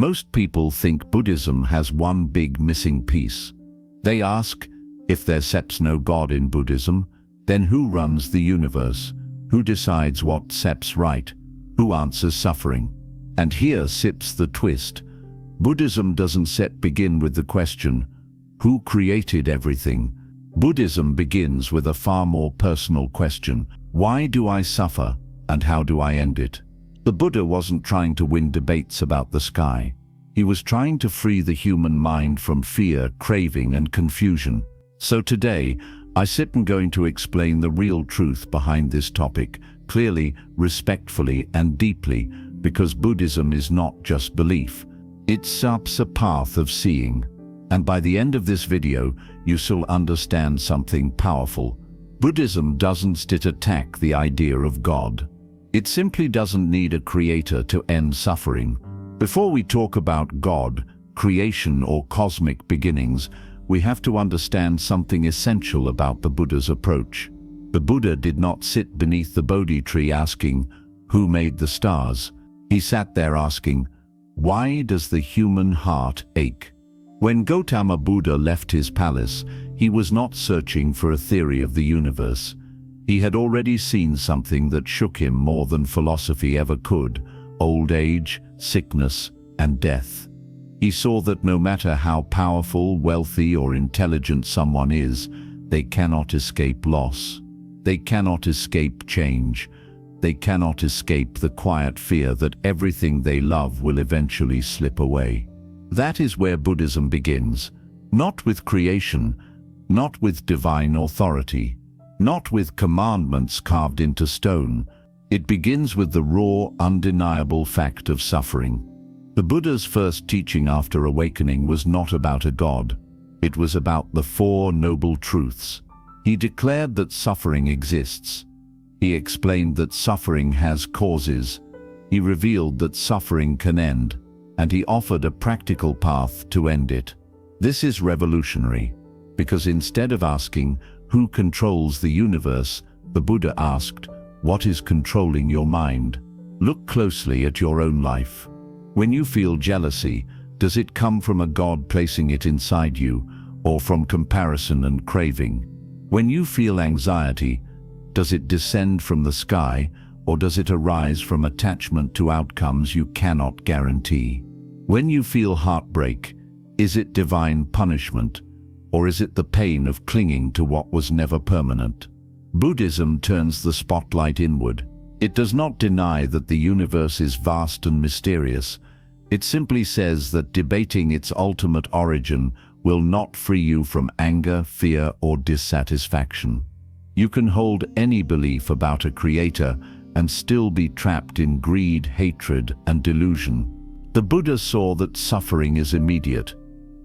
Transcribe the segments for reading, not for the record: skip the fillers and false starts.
Most people think Buddhism has one big missing piece. They ask, if there's no God in Buddhism, then who runs the universe? Who decides what's right? Who answers suffering? And here sits the twist. Buddhism doesn't begin with the question, who created everything? Buddhism begins with a far more personal question. Why do I suffer, and how do I end it? The Buddha wasn't trying to win debates about the sky. He was trying to free the human mind from fear, craving, and confusion. So today, I'm going to explain the real truth behind this topic, clearly, respectfully, and deeply, because Buddhism is not just belief. It's a path of seeing. And by the end of this video, you'll understand something powerful. Buddhism doesn't attack the idea of God. It simply doesn't need a creator to end suffering. Before we talk about God, creation, or cosmic beginnings, we have to understand something essential about the Buddha's approach. The Buddha did not sit beneath the Bodhi tree asking, who made the stars? He sat there asking, why does the human heart ache? When Gautama Buddha left his palace, he was not searching for a theory of the universe. He had already seen something that shook him more than philosophy ever could: old age, sickness, and death. He saw that no matter how powerful, wealthy, or intelligent someone is, they cannot escape loss. They cannot escape change. They cannot escape the quiet fear that everything they love will eventually slip away. That is where Buddhism begins. Not with creation, not with divine authority, not with commandments carved into stone. It begins with the raw, undeniable fact of suffering. The Buddha's first teaching after awakening was not about a god. It was about the Four Noble Truths. He declared that suffering exists. He explained that suffering has causes. He revealed that suffering can end, and he offered a practical path to end it. This is revolutionary, because instead of asking, who controls the universe, the Buddha asked, what is controlling your mind? Look closely at your own life. When you feel jealousy, does it come from a god placing it inside you, or from comparison and craving? When you feel anxiety, does it descend from the sky, or does it arise from attachment to outcomes you cannot guarantee? When you feel heartbreak, is it divine punishment, or is it the pain of clinging to what was never permanent? Buddhism turns the spotlight inward. It does not deny that the universe is vast and mysterious. It simply says that debating its ultimate origin will not free you from anger, fear, or dissatisfaction. You can hold any belief about a creator and still be trapped in greed, hatred, and delusion. The Buddha saw that suffering is immediate.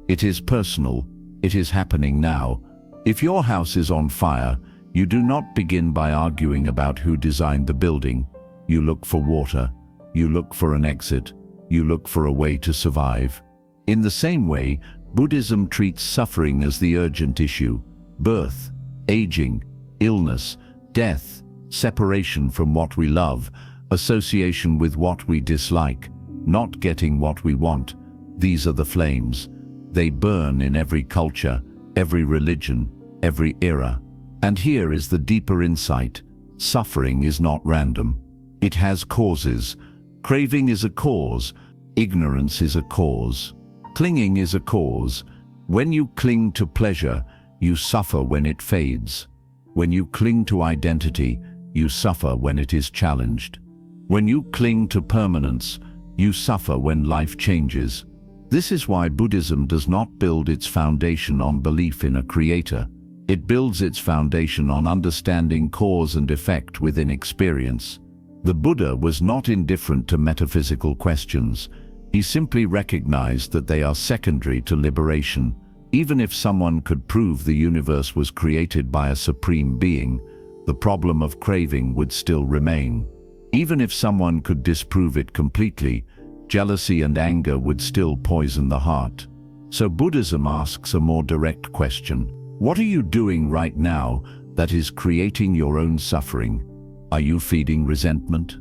It is personal. It is happening now. If your house is on fire, you do not begin by arguing about who designed the building. You look for water. You look for an exit. You look for a way to survive. In the same way, Buddhism treats suffering as the urgent issue: birth, aging, illness, death, separation from what we love, association with what we dislike, not getting what we want. These are the flames. They burn in every culture, every religion, every era. And here is the deeper insight. Suffering is not random. It has causes. Craving is a cause. Ignorance is a cause. Clinging is a cause. When you cling to pleasure, you suffer when it fades. When you cling to identity, you suffer when it is challenged. When you cling to permanence, you suffer when life changes. This is why Buddhism does not build its foundation on belief in a creator. It builds its foundation on understanding cause and effect within experience. The Buddha was not indifferent to metaphysical questions. He simply recognized that they are secondary to liberation. Even if someone could prove the universe was created by a supreme being, the problem of craving would still remain. Even if someone could disprove it completely, jealousy and anger would still poison the heart. So Buddhism asks a more direct question. What are you doing right now that is creating your own suffering? Are you feeding resentment?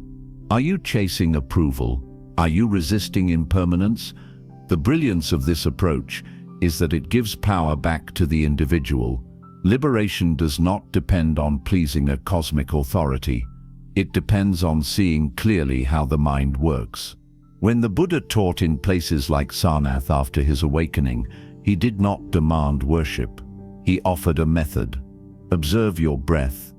Are you chasing approval, Are you resisting impermanence? The brilliance of this approach is that it gives power back to the individual. Liberation does not depend on pleasing a cosmic authority. It depends on seeing clearly how the mind works. When the Buddha taught in places like Sarnath after his awakening, he did not demand worship. He offered a method. Observe your breath.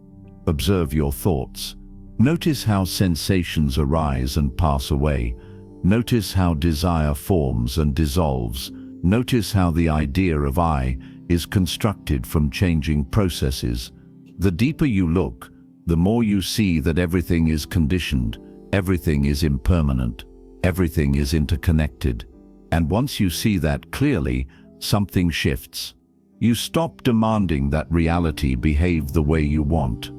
Observe your thoughts. Notice how sensations arise and pass away. Notice how desire forms and dissolves. Notice how the idea of I is constructed from changing processes. The deeper you look, the more you see that everything is conditioned, everything is impermanent, everything is interconnected. And once you see that clearly, something shifts. You stop demanding that reality behave the way you want.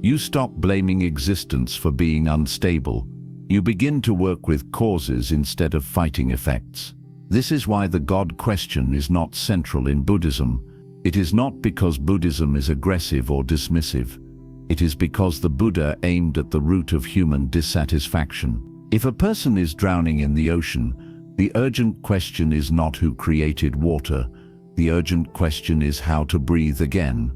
You stop blaming existence for being unstable. You begin to work with causes instead of fighting effects. This is why the God question is not central in Buddhism. It is not because Buddhism is aggressive or dismissive. It is because the Buddha aimed at the root of human dissatisfaction. If a person is drowning in the ocean, the urgent question is not who created water. The urgent question is how to breathe again.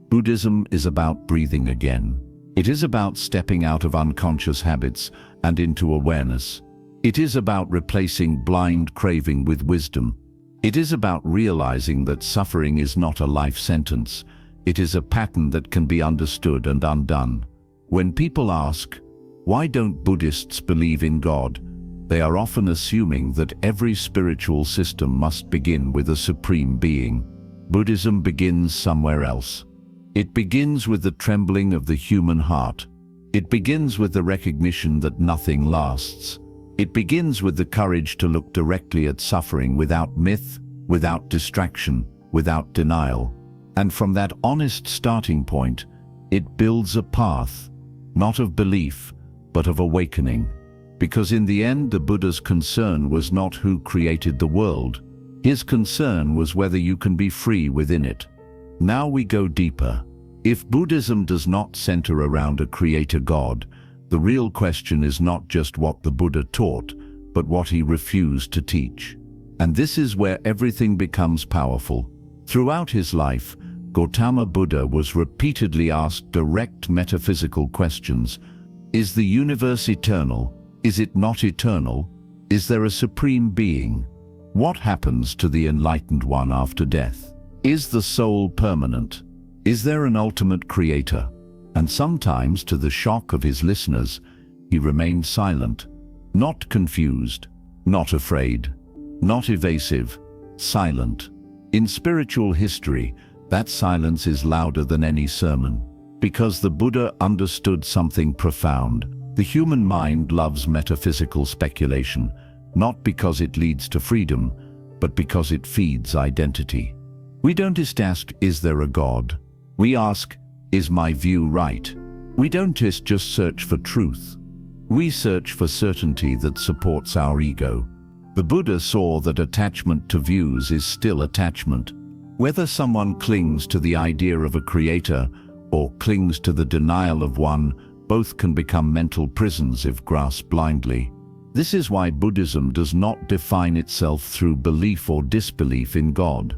Buddhism is about breathing again. It is about stepping out of unconscious habits and into awareness. It is about replacing blind craving with wisdom. It is about realizing that suffering is not a life sentence. It is a pattern that can be understood and undone. When people ask, why don't Buddhists believe in God? They are often assuming that every spiritual system must begin with a supreme being. Buddhism begins somewhere else. It begins with the trembling of the human heart. It begins with the recognition that nothing lasts. It begins with the courage to look directly at suffering without myth, without distraction, without denial. And from that honest starting point, it builds a path, not of belief, but of awakening. Because in the end, the Buddha's concern was not who created the world. His concern was whether you can be free within it. Now we go deeper. If Buddhism does not center around a creator God, the real question is not just what the Buddha taught, but what he refused to teach. And this is where everything becomes powerful. Throughout his life, Gautama Buddha was repeatedly asked direct metaphysical questions. Is the universe eternal? Is it not eternal? Is there a supreme being? What happens to the enlightened one after death? Is the soul permanent? Is there an ultimate creator? And sometimes, to the shock of his listeners, he remained silent, not confused, not afraid, not evasive, silent. In spiritual history, that silence is louder than any sermon, because the Buddha understood something profound. The human mind loves metaphysical speculation, not because it leads to freedom, but because it feeds identity. We don't just ask, is there a God? We ask, is my view right? We don't just search for truth. We search for certainty that supports our ego. The Buddha saw that attachment to views is still attachment. Whether someone clings to the idea of a creator or clings to the denial of one, both can become mental prisons if grasped blindly. This is why Buddhism does not define itself through belief or disbelief in God.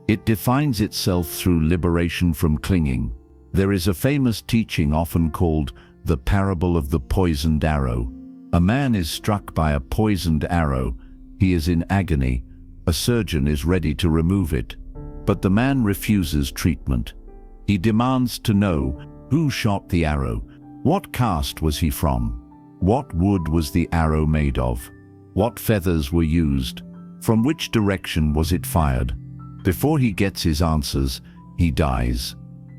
It defines itself through liberation from clinging. There is a famous teaching often called the parable of the poisoned arrow. A man is struck by a poisoned arrow. He is in agony. A surgeon is ready to remove it. But the man refuses treatment. He demands to know who shot the arrow. What caste was he from? What wood was the arrow made of? What feathers were used? From which direction was it fired? Before he gets his answers, he dies.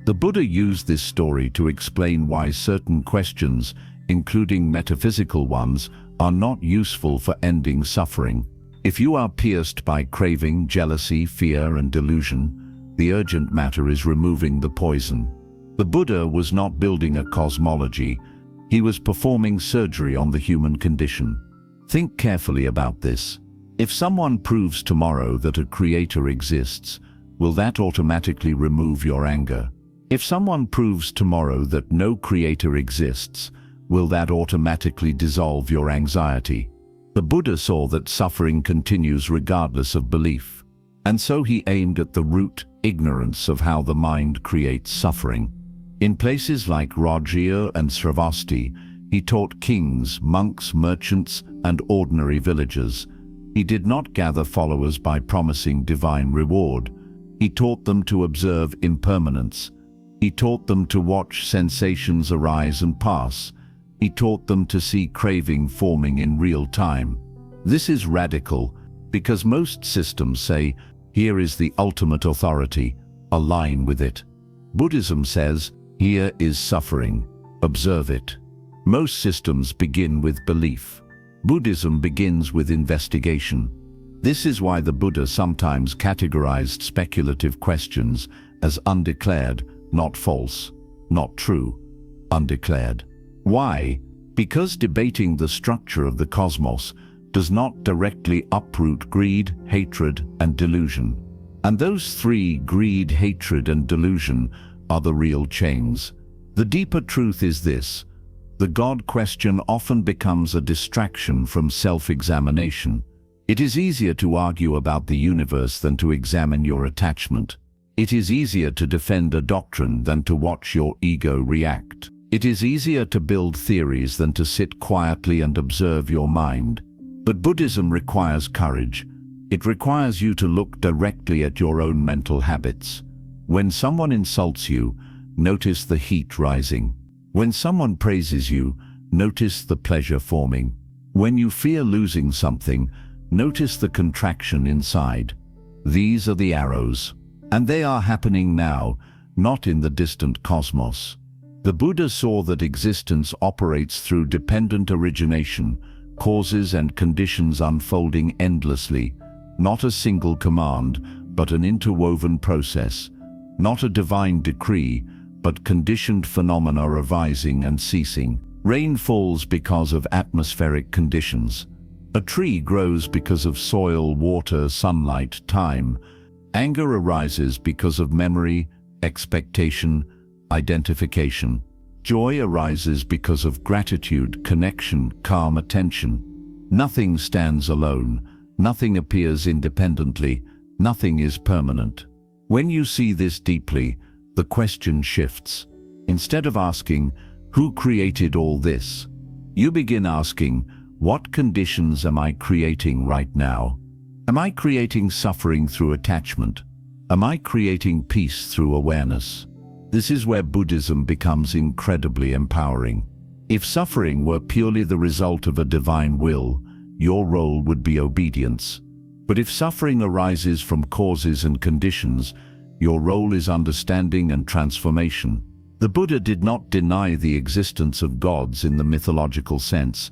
The Buddha used this story to explain why certain questions, including metaphysical ones, are not useful for ending suffering. If you are pierced by craving, jealousy, fear, and delusion, the urgent matter is removing the poison. The Buddha was not building a cosmology. He was performing surgery on the human condition. Think carefully about this. If someone proves tomorrow that a creator exists, will that automatically remove your anger? If someone proves tomorrow that no creator exists, will that automatically dissolve your anxiety? The Buddha saw that suffering continues regardless of belief, and so he aimed at the root, ignorance of how the mind creates suffering. In places like Rajya and Sravasti, he taught kings, monks, merchants, and ordinary villagers. He did not gather followers by promising divine reward. He taught them to observe impermanence. He taught them to watch sensations arise and pass. He taught them to see craving forming in real time. This is radical because most systems say, here is the ultimate authority, align with it. Buddhism says, here is suffering, observe it. Most systems begin with belief. Buddhism begins with investigation. This is why the Buddha sometimes categorized speculative questions as undeclared, not false, not true, undeclared. Why? Because debating the structure of the cosmos does not directly uproot greed, hatred, and delusion. And those three, greed, hatred, and delusion, are the real chains. The deeper truth is this: the God question often becomes a distraction from self-examination. It is easier to argue about the universe than to examine your attachment. It is easier to defend a doctrine than to watch your ego react. It is easier to build theories than to sit quietly and observe your mind. But Buddhism requires courage. It requires you to look directly at your own mental habits. When someone insults you, notice the heat rising. When someone praises you, notice the pleasure forming. When you fear losing something, notice the contraction inside. These are the arrows. And they are happening now, not in the distant cosmos. The Buddha saw that existence operates through dependent origination, causes and conditions unfolding endlessly, not a single command, but an interwoven process, not a divine decree, but conditioned phenomena arising and ceasing. Rain falls because of atmospheric conditions. A tree grows because of soil, water, sunlight, time. Anger arises because of memory, expectation, identification. Joy arises because of gratitude, connection, calm attention. Nothing stands alone. Nothing appears independently. Nothing is permanent. When you see this deeply, the question shifts. Instead of asking, who created all this? You begin asking, what conditions am I creating right now? Am I creating suffering through attachment? Am I creating peace through awareness? This is where Buddhism becomes incredibly empowering. If suffering were purely the result of a divine will, your role would be obedience. But if suffering arises from causes and conditions, your role is understanding and transformation. The Buddha did not deny the existence of gods in the mythological sense.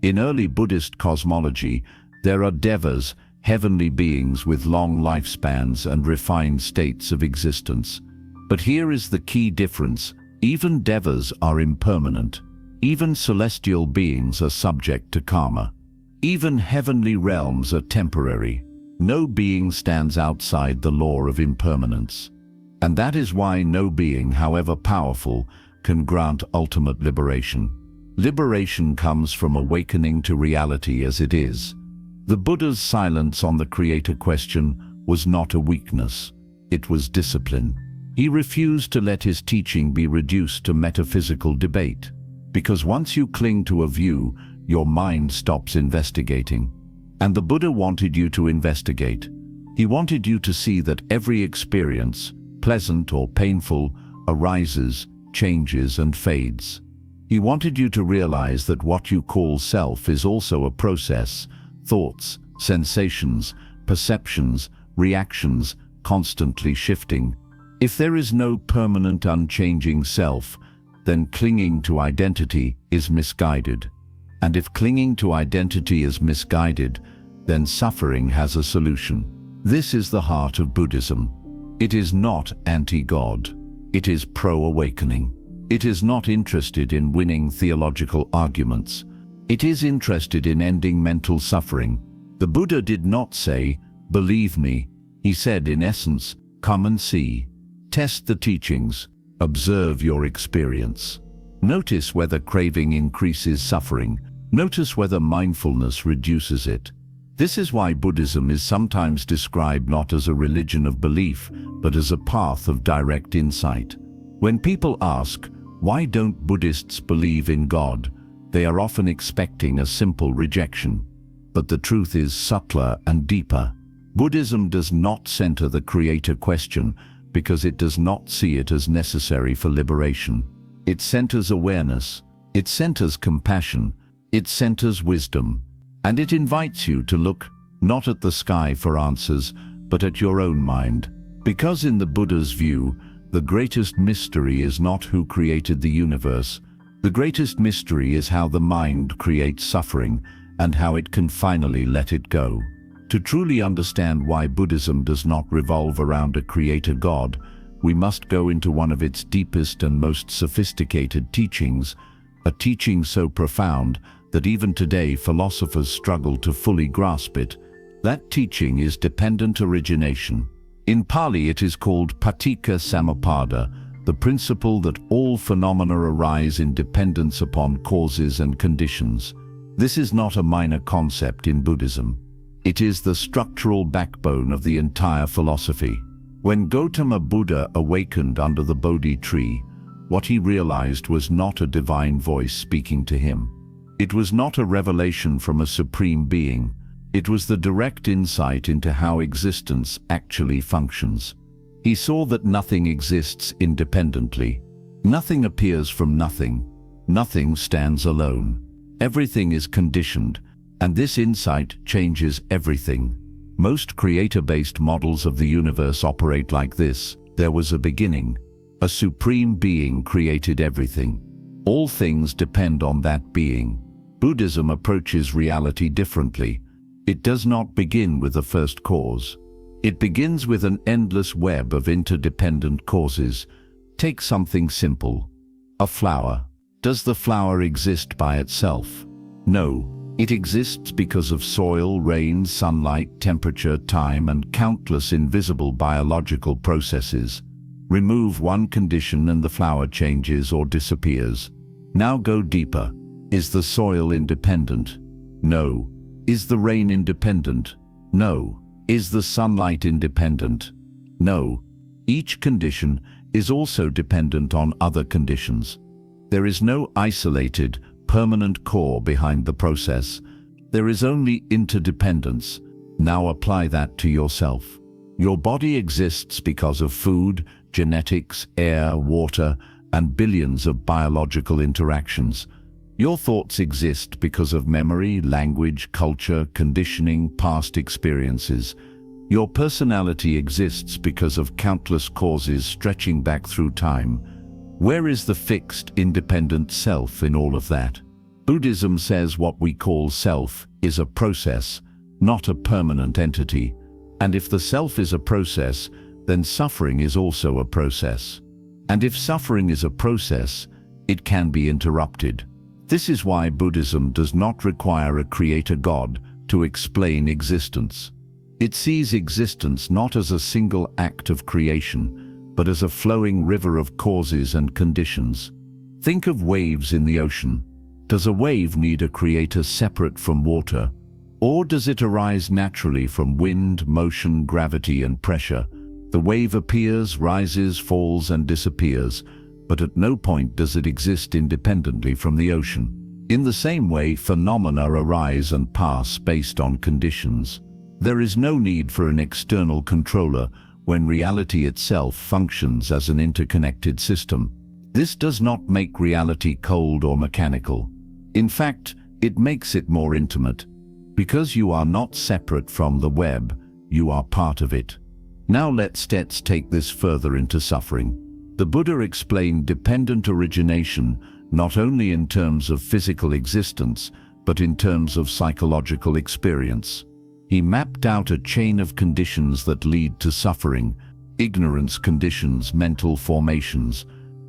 In early Buddhist cosmology, there are devas, heavenly beings with long lifespans and refined states of existence. But here is the key difference. Even devas are impermanent. Even celestial beings are subject to karma. Even heavenly realms are temporary. No being stands outside the law of impermanence. And that is why no being, however powerful, can grant ultimate liberation. Liberation comes from awakening to reality as it is. The Buddha's silence on the creator question was not a weakness. It was discipline. He refused to let his teaching be reduced to metaphysical debate. Because once you cling to a view, your mind stops investigating. And the Buddha wanted you to investigate. He wanted you to see that every experience, pleasant or painful, arises, changes, and fades. He wanted you to realize that what you call self is also a process, thoughts, sensations, perceptions, reactions, constantly shifting. If there is no permanent, unchanging self, then clinging to identity is misguided. And if clinging to identity is misguided, then suffering has a solution. This is the heart of Buddhism. It is not anti-God. It is pro-awakening. It is not interested in winning theological arguments. It is interested in ending mental suffering. The Buddha did not say, believe me. He said, in essence, come and see. Test the teachings. Observe your experience. Notice whether craving increases suffering. Notice whether mindfulness reduces it. This is why Buddhism is sometimes described not as a religion of belief, but as a path of direct insight. When people ask, why don't Buddhists believe in God? They are often expecting a simple rejection. But the truth is subtler and deeper. Buddhism does not center the creator question because it does not see it as necessary for liberation. It centers awareness, it centers compassion, it centers wisdom, and it invites you to look not at the sky for answers, but at your own mind. Because in the Buddha's view, the greatest mystery is not who created the universe. The greatest mystery is how the mind creates suffering and how it can finally let it go. To truly understand why Buddhism does not revolve around a creator God, we must go into one of its deepest and most sophisticated teachings, a teaching so profound that even today philosophers struggle to fully grasp it. That teaching is dependent origination. In Pali it is called paticca samuppada, the principle that all phenomena arise in dependence upon causes and conditions. This is not a minor concept in Buddhism. It is the structural backbone of the entire philosophy. When Gautama Buddha awakened under the Bodhi tree, what he realized was not a divine voice speaking to him. It was not a revelation from a supreme being. It was the direct insight into how existence actually functions. He saw that nothing exists independently. Nothing appears from nothing. Nothing stands alone. Everything is conditioned, and this insight changes everything. Most creator-based models of the universe operate like this. There was a beginning. A supreme being created everything. All things depend on that being. Buddhism approaches reality differently. It does not begin with a first cause. It begins with an endless web of interdependent causes. Take something simple. A flower. Does the flower exist by itself? No. It exists because of soil, rain, sunlight, temperature, time, and countless invisible biological processes. Remove one condition and the flower changes or disappears. Now go deeper. Is the soil independent? No. Is the rain independent? No. Is the sunlight independent? No. Each condition is also dependent on other conditions. There is no isolated, permanent core behind the process. There is only interdependence. Now apply that to yourself. Your body exists because of food, genetics, air, water, and billions of biological interactions. Your thoughts exist because of memory, language, culture, conditioning, past experiences. Your personality exists because of countless causes stretching back through time. Where is the fixed, independent self in all of that? Buddhism says what we call self is a process, not a permanent entity. And if the self is a process, then suffering is also a process. And if suffering is a process, it can be interrupted. This is why Buddhism does not require a creator God to explain existence. It sees existence not as a single act of creation, but as a flowing river of causes and conditions. Think of waves in the ocean. Does a wave need a creator separate from water? Or does it arise naturally from wind, motion, gravity, and pressure? The wave appears, rises, falls, and disappears, but at no point does it exist independently from the ocean. In the same way, phenomena arise and pass based on conditions. There is no need for an external controller when reality itself functions as an interconnected system. This does not make reality cold or mechanical. In fact, it makes it more intimate. Because you are not separate from the web, you are part of it. Now let's take this further into suffering. The Buddha explained dependent origination not only in terms of physical existence, but in terms of psychological experience. He mapped out a chain of conditions that lead to suffering. Ignorance conditions mental formations.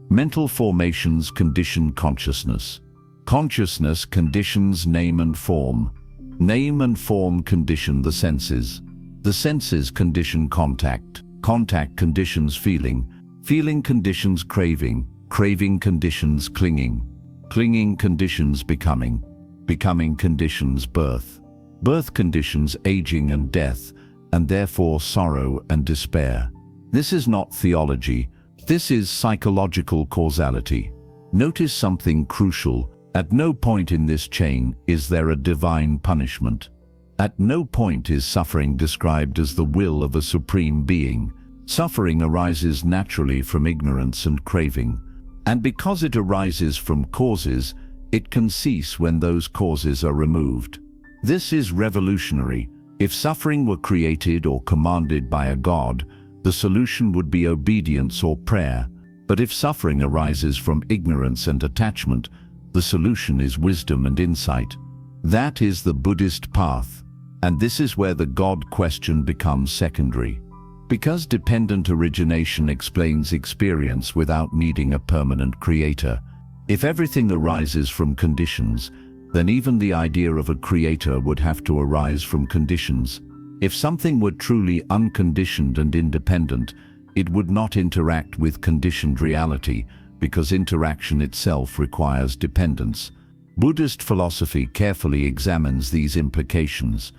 Mental formations condition consciousness. Consciousness conditions name and form. Name and form condition the senses. The senses condition contact. Contact conditions feeling. Feeling conditions craving. Craving conditions clinging. Clinging conditions becoming. Becoming conditions birth. Birth conditions aging and death, and therefore sorrow and despair. This is not theology. This is psychological causality. Notice something crucial. At no point in this chain is there a divine punishment. At no point is suffering described as the will of a supreme being. Suffering arises naturally from ignorance and craving. And because it arises from causes, it can cease when those causes are removed. This is revolutionary. If suffering were created or commanded by a god, the solution would be obedience or prayer. But if suffering arises from ignorance and attachment, the solution is wisdom and insight. That is the Buddhist path. And this is where the God question becomes secondary. Because dependent origination explains experience without needing a permanent creator. If everything arises from conditions, then even the idea of a creator would have to arise from conditions. If something were truly unconditioned and independent, it would not interact with conditioned reality, because interaction itself requires dependence. Buddhist philosophy carefully examines these implications.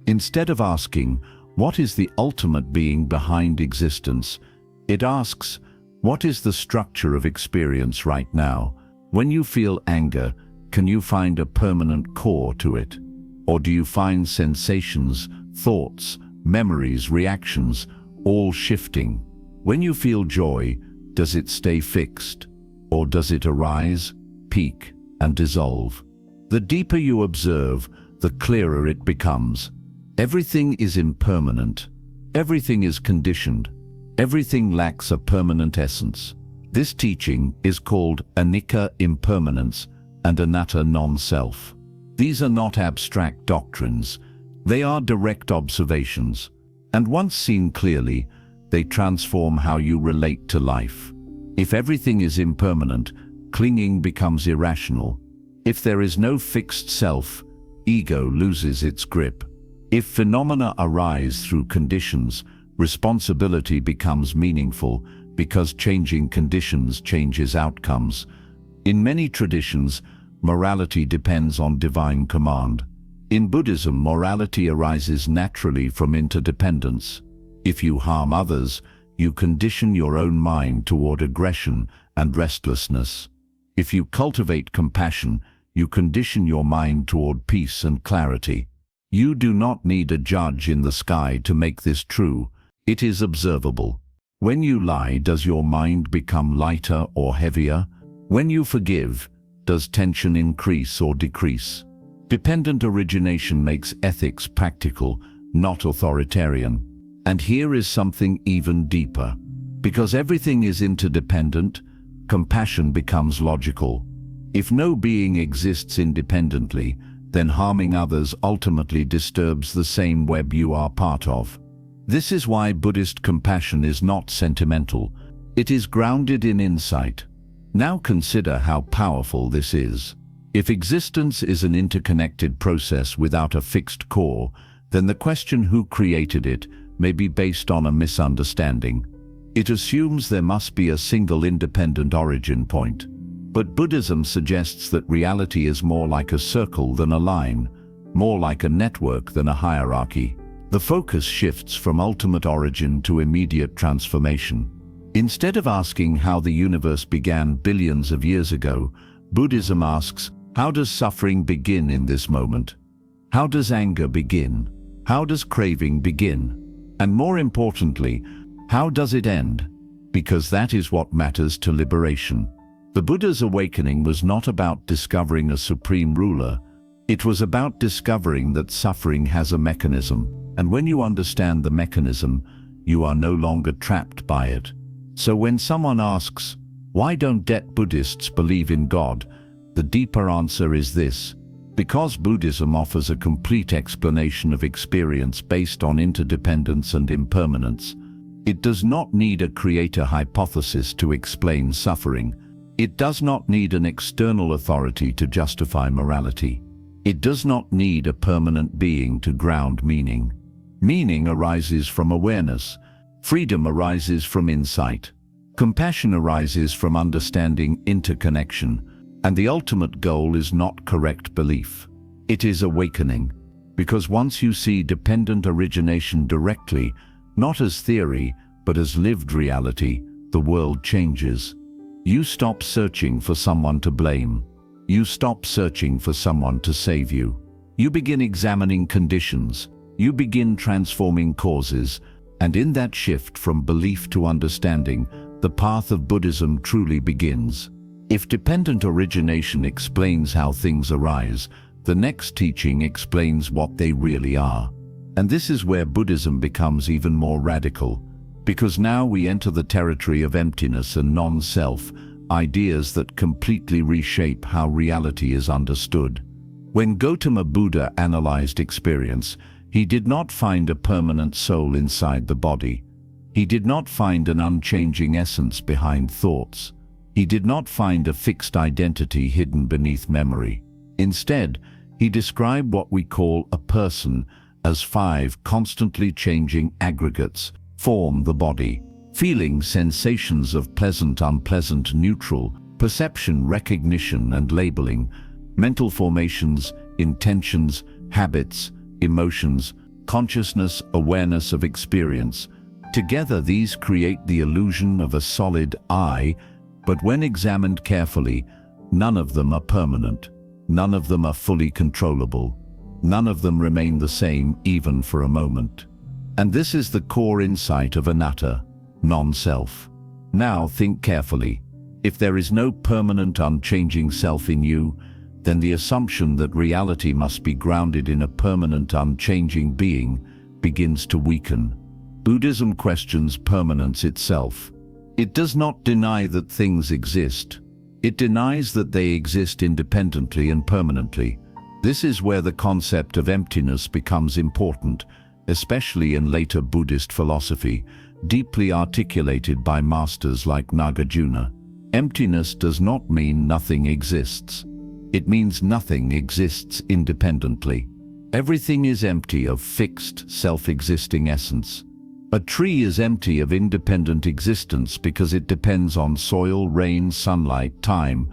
Instead of asking, what is the ultimate being behind existence, it asks, what is the structure of experience right now? When you feel anger, can you find a permanent core to it? Or do you find sensations, thoughts, memories, reactions, all shifting? When you feel joy, does it stay fixed? Or does it arise, peak, and dissolve? The deeper you observe, the clearer it becomes. Everything is impermanent. Everything is conditioned. Everything lacks a permanent essence. This teaching is called anicca impermanence and anatta non-self. These are not abstract doctrines. They are direct observations. And once seen clearly, they transform how you relate to life. If everything is impermanent, clinging becomes irrational. If there is no fixed self, ego loses its grip. If phenomena arise through conditions, responsibility becomes meaningful because changing conditions changes outcomes. In many traditions, morality depends on divine command. In Buddhism, morality arises naturally from interdependence. If you harm others, you condition your own mind toward aggression and restlessness. If you cultivate compassion, you condition your mind toward peace and clarity. You do not need a judge in the sky to make this true. It is observable. When you lie, does your mind become lighter or heavier? When you forgive, does tension increase or decrease? Dependent origination makes ethics practical, not authoritarian. And here is something even deeper. Because everything is interdependent, compassion becomes logical. If no being exists independently, then harming others ultimately disturbs the same web you are part of. This is why Buddhist compassion is not sentimental. It is grounded in insight. Now consider how powerful this is. If existence is an interconnected process without a fixed core, then the question who created it may be based on a misunderstanding. It assumes there must be a single independent origin point. But Buddhism suggests that reality is more like a circle than a line, more like a network than a hierarchy. The focus shifts from ultimate origin to immediate transformation. Instead of asking how the universe began billions of years ago, Buddhism asks, how does suffering begin in this moment? How does anger begin? How does craving begin? And more importantly, how does it end? Because that is what matters to liberation. The Buddha's awakening was not about discovering a supreme ruler. It was about discovering that suffering has a mechanism. And when you understand the mechanism, you are no longer trapped by it. So when someone asks, why don't Buddhists believe in God? The deeper answer is this: because Buddhism offers a complete explanation of experience based on interdependence and impermanence. It does not need a creator hypothesis to explain suffering. It does not need an external authority to justify morality. It does not need a permanent being to ground meaning. Meaning arises from awareness. Freedom arises from insight. Compassion arises from understanding interconnection. And the ultimate goal is not correct belief. It is awakening. Because once you see dependent origination directly, not as theory, but as lived reality, the world changes. You stop searching for someone to blame. You stop searching for someone to save you. You begin examining conditions. You begin transforming causes. And in that shift from belief to understanding, the path of Buddhism truly begins. If dependent origination explains how things arise, the next teaching explains what they really are. And this is where Buddhism becomes even more radical, because now we enter the territory of emptiness and non-self, ideas that completely reshape how reality is understood. When Gautama Buddha analyzed experience, he did not find a permanent soul inside the body. He did not find an unchanging essence behind thoughts. He did not find a fixed identity hidden beneath memory. Instead, he described what we call a person as 5 constantly changing aggregates form the body. Feelings, sensations of pleasant, unpleasant, neutral, perception, recognition and labeling, mental formations, intentions, habits, emotions, consciousness, awareness of experience. Together these create the illusion of a solid I, but when examined carefully, none of them are permanent. None of them are fully controllable. None of them remain the same even for a moment. And this is the core insight of anatta, non-self. Now think carefully. If there is no permanent, unchanging self in you, then the assumption that reality must be grounded in a permanent, unchanging being begins to weaken. Buddhism questions permanence itself. It does not deny that things exist. It denies that they exist independently and permanently. This is where the concept of emptiness becomes important, especially in later Buddhist philosophy, deeply articulated by masters like Nagarjuna. Emptiness does not mean nothing exists. It means nothing exists independently. Everything is empty of fixed, self-existing essence. A tree is empty of independent existence because it depends on soil, rain, sunlight, time.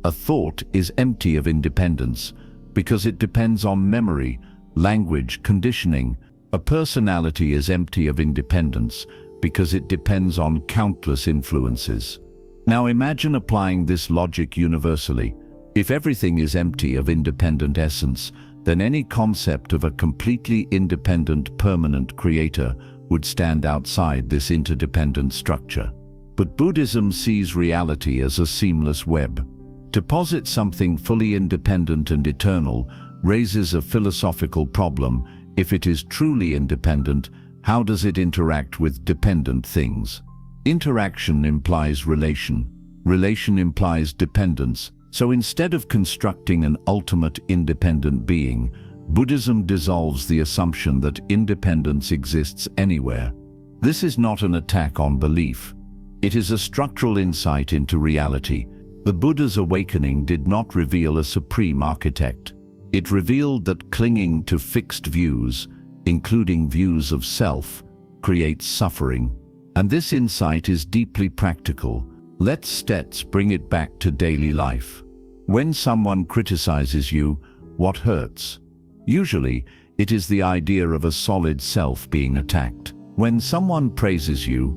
A thought is empty of independence because it depends on memory, language, conditioning. A personality is empty of independence because it depends on countless influences. Now imagine applying this logic universally. If everything is empty of independent essence, then any concept of a completely independent, permanent creator would stand outside this interdependent structure. But Buddhism sees reality as a seamless web. To posit something fully independent and eternal raises a philosophical problem. If it is truly independent, how does it interact with dependent things? Interaction implies relation. Relation implies dependence. So instead of constructing an ultimate independent being, Buddhism dissolves the assumption that independence exists anywhere. This is not an attack on belief. It is a structural insight into reality. The Buddha's awakening did not reveal a supreme architect. It revealed that clinging to fixed views, including views of self, creates suffering. And this insight is deeply practical. Let's bring it back to daily life. When someone criticizes you, what hurts? Usually, it is the idea of a solid self being attacked. When someone praises you,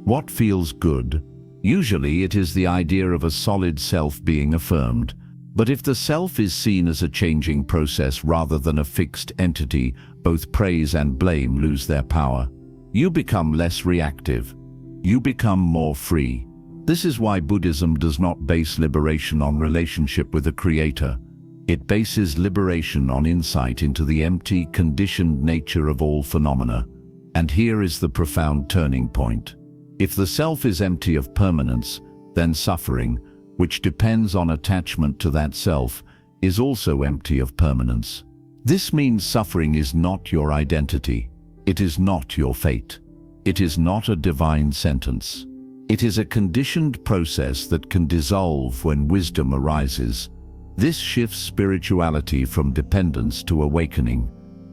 what feels good? Usually, it is the idea of a solid self being affirmed. But if the self is seen as a changing process rather than a fixed entity, both praise and blame lose their power. You become less reactive. You become more free. This is why Buddhism does not base liberation on relationship with a creator. It bases liberation on insight into the empty, conditioned nature of all phenomena. And here is the profound turning point. If the self is empty of permanence, then suffering, which depends on attachment to that self, is also empty of permanence. This means suffering is not your identity. It is not your fate. It is not a divine sentence. It is a conditioned process that can dissolve when wisdom arises. This shifts spirituality from dependence to awakening.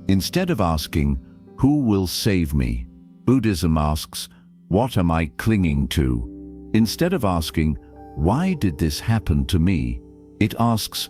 Instead of asking, "Who will save me?" Buddhism asks, "What am I clinging to?" Instead of asking, "Why did this happen to me?" it asks,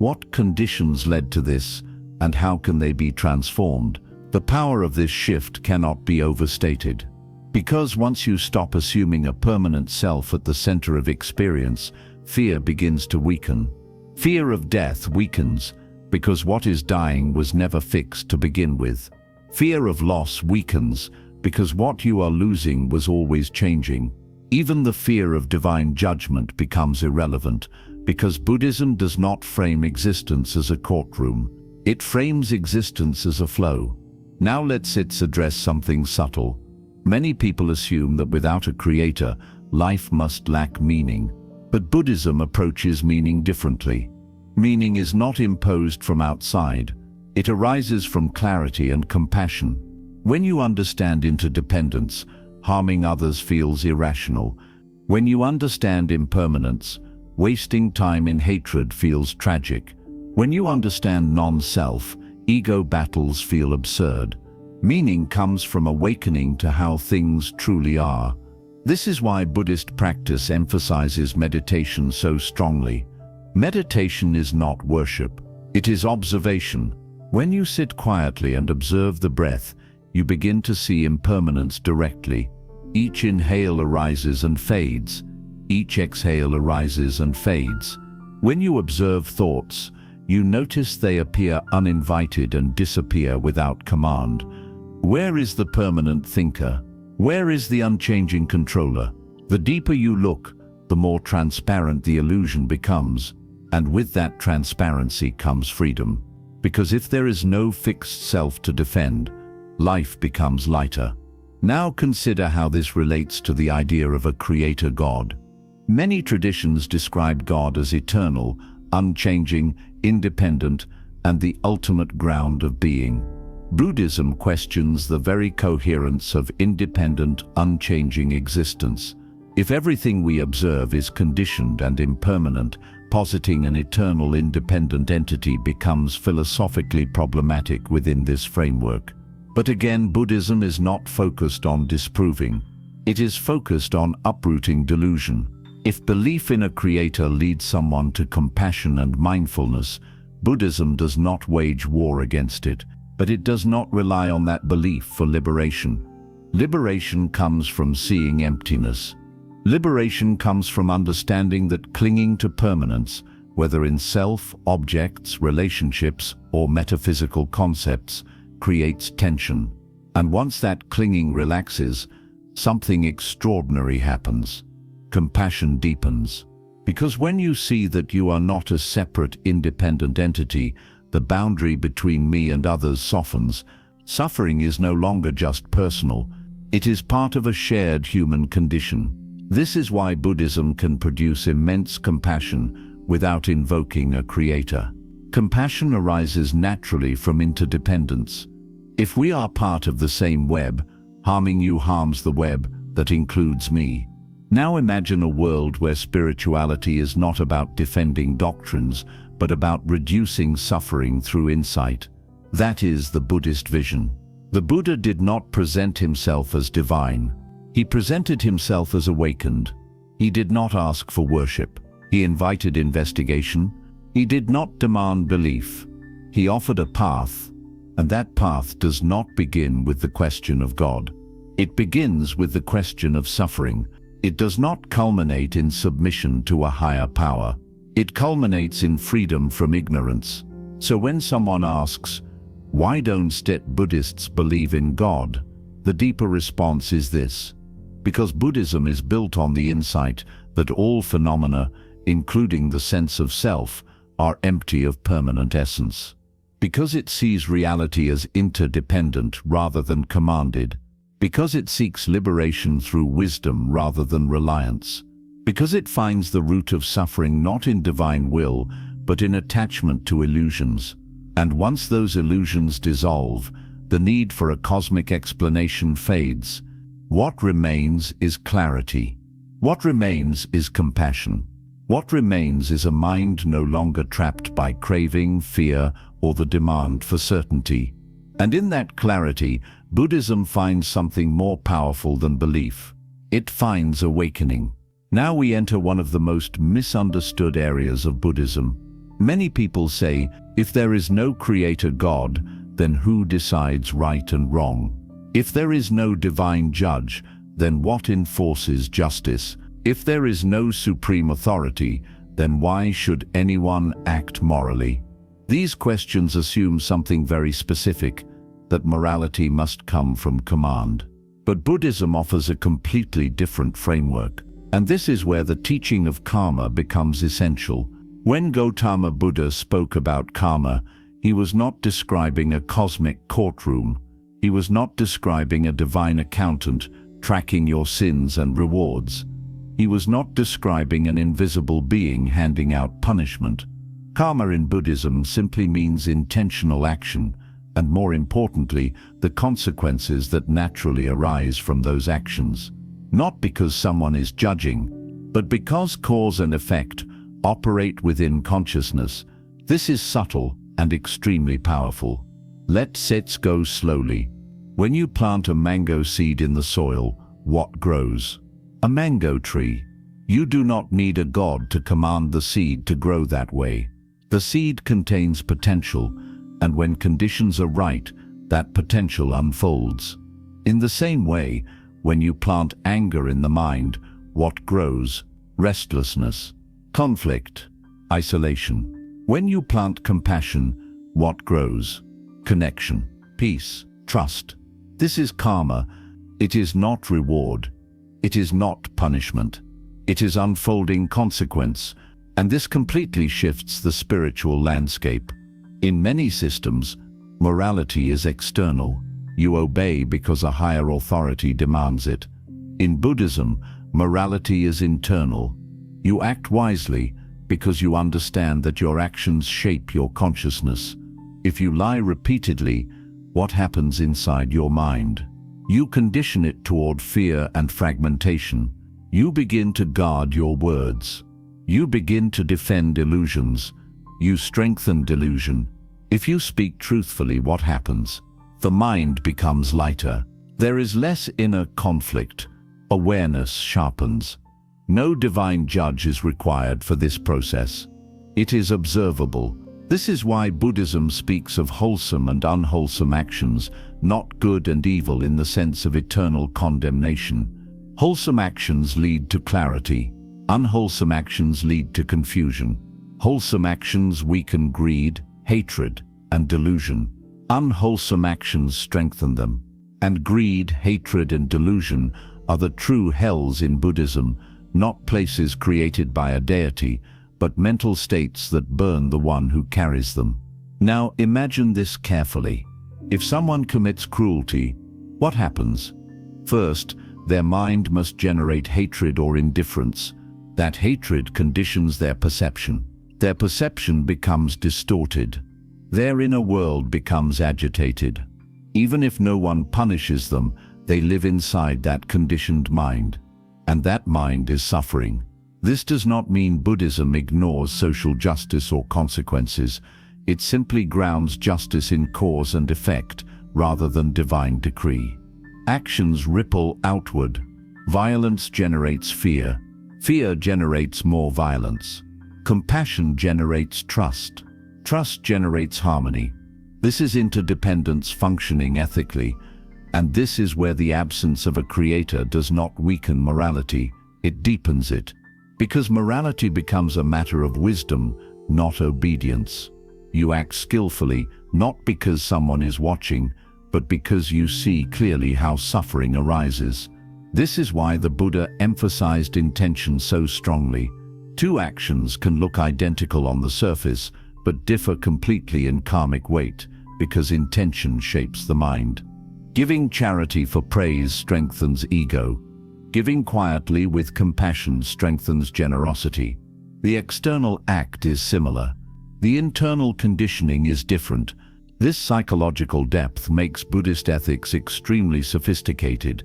What conditions led to this, and how can they be transformed? The power of this shift cannot be overstated. Because once you stop assuming a permanent self at the center of experience, fear begins to weaken. Fear of death weakens because what is dying was never fixed to begin with. Fear of loss weakens because what you are losing was always changing. Even the fear of divine judgment becomes irrelevant because Buddhism does not frame existence as a courtroom. It frames existence as a flow. Now let's address something subtle. Many people assume that without a creator, life must lack meaning. But Buddhism approaches meaning differently. Meaning is not imposed from outside. It arises from clarity and compassion. When you understand interdependence, harming others feels irrational. When you understand impermanence, wasting time in hatred feels tragic. When you understand non-self, ego battles feel absurd. Meaning comes from awakening to how things truly are. This is why Buddhist practice emphasizes meditation so strongly. Meditation is not worship, it is observation. When you sit quietly and observe the breath, you begin to see impermanence directly. Each inhale arises and fades. Each exhale arises and fades. When you observe thoughts, you notice they appear uninvited and disappear without command. Where is the permanent thinker? Where is the unchanging controller? The deeper you look, the more transparent the illusion becomes. And with that transparency comes freedom. Because if there is no fixed self to defend, life becomes lighter. Now consider how this relates to the idea of a creator God. Many traditions describe God as eternal, unchanging, independent, and the ultimate ground of being. Buddhism questions the very coherence of independent, unchanging existence. If everything we observe is conditioned and impermanent, positing an eternal independent entity becomes philosophically problematic within this framework. But again, Buddhism is not focused on disproving. It is focused on uprooting delusion. If belief in a creator leads someone to compassion and mindfulness, Buddhism does not wage war against it. But it does not rely on that belief for liberation. Liberation comes from seeing emptiness. Liberation comes from understanding that clinging to permanence, whether in self, objects, relationships, or metaphysical concepts, creates tension. And once that clinging relaxes, something extraordinary happens. Compassion deepens. Because when you see that you are not a separate, independent entity, the boundary between me and others softens. Suffering is no longer just personal. It is part of a shared human condition. This is why Buddhism can produce immense compassion without invoking a creator. Compassion arises naturally from interdependence. If we are part of the same web, harming you harms the web that includes me. Now imagine a world where spirituality is not about defending doctrines, but about reducing suffering through insight. That is the Buddhist vision. The Buddha did not present himself as divine. He presented himself as awakened. He did not ask for worship. He invited investigation. He did not demand belief. He offered a path, and that path does not begin with the question of God. It begins with the question of suffering. It does not culminate in submission to a higher power. It culminates in freedom from ignorance. So when someone asks, why don't Buddhists believe in God? The deeper response is this: because Buddhism is built on the insight that all phenomena, including the sense of self, are empty of permanent essence. Because it sees reality as interdependent rather than commanded. Because it seeks liberation through wisdom rather than reliance. Because it finds the root of suffering not in divine will, but in attachment to illusions. And once those illusions dissolve, the need for a cosmic explanation fades. What remains is clarity. What remains is compassion. What remains is a mind no longer trapped by craving, fear, or the demand for certainty. And in that clarity, Buddhism finds something more powerful than belief. It finds awakening. Now we enter one of the most misunderstood areas of Buddhism. Many people say, if there is no creator God, then who decides right and wrong? If there is no divine judge, then what enforces justice? If there is no supreme authority, then why should anyone act morally? These questions assume something very specific, that morality must come from command. But Buddhism offers a completely different framework. And this is where the teaching of karma becomes essential. When Gautama Buddha spoke about karma, he was not describing a cosmic courtroom. He was not describing a divine accountant tracking your sins and rewards. He was not describing an invisible being handing out punishment. Karma in Buddhism simply means intentional action, and more importantly, the consequences that naturally arise from those actions. Not because someone is judging, but because cause and effect operate within consciousness. This is subtle and extremely powerful. Let's go slowly. When you plant a mango seed in the soil, what grows? A mango tree. You do not need a god to command the seed to grow that way. The seed contains potential, and when conditions are right, that potential unfolds. In the same way, when you plant anger in the mind, what grows? Restlessness, conflict, isolation. When you plant compassion, what grows? Connection, peace, trust. This is karma. It is not reward. It is not punishment. It is unfolding consequence, and this completely shifts the spiritual landscape. In many systems, morality is external. You obey because a higher authority demands it. In Buddhism, morality is internal. You act wisely because you understand that your actions shape your consciousness. If you lie repeatedly, what happens inside your mind? You condition it toward fear and fragmentation. You begin to guard your words. You begin to defend illusions. You strengthen delusion. If you speak truthfully, what happens? The mind becomes lighter. There is less inner conflict. Awareness sharpens. No divine judge is required for this process. It is observable. This is why Buddhism speaks of wholesome and unwholesome actions, not good and evil in the sense of eternal condemnation. Wholesome actions lead to clarity. Unwholesome actions lead to confusion. Wholesome actions weaken greed, hatred, and delusion. Unwholesome actions strengthen them. And greed, hatred, and delusion are the true hells in Buddhism, not places created by a deity, but mental states that burn the one who carries them. Now imagine this carefully. If someone commits cruelty, what happens? First, their mind must generate hatred or indifference. That hatred conditions their perception. Their perception becomes distorted. Their inner world becomes agitated. Even if no one punishes them, they live inside that conditioned mind. And that mind is suffering. This does not mean Buddhism ignores social justice or consequences. It simply grounds justice in cause and effect rather than divine decree. Actions ripple outward. Violence generates fear. Fear generates more violence. Compassion generates trust. Trust generates harmony. This is interdependence functioning ethically, and this is where the absence of a creator does not weaken morality, it deepens it. Because morality becomes a matter of wisdom, not obedience. You act skillfully, not because someone is watching, but because you see clearly how suffering arises. This is why the Buddha emphasized intention so strongly. Two actions can look identical on the surface, but differ completely in karmic weight, because intention shapes the mind. Giving charity for praise strengthens ego. Giving quietly with compassion strengthens generosity. The external act is similar. The internal conditioning is different. This psychological depth makes Buddhist ethics extremely sophisticated.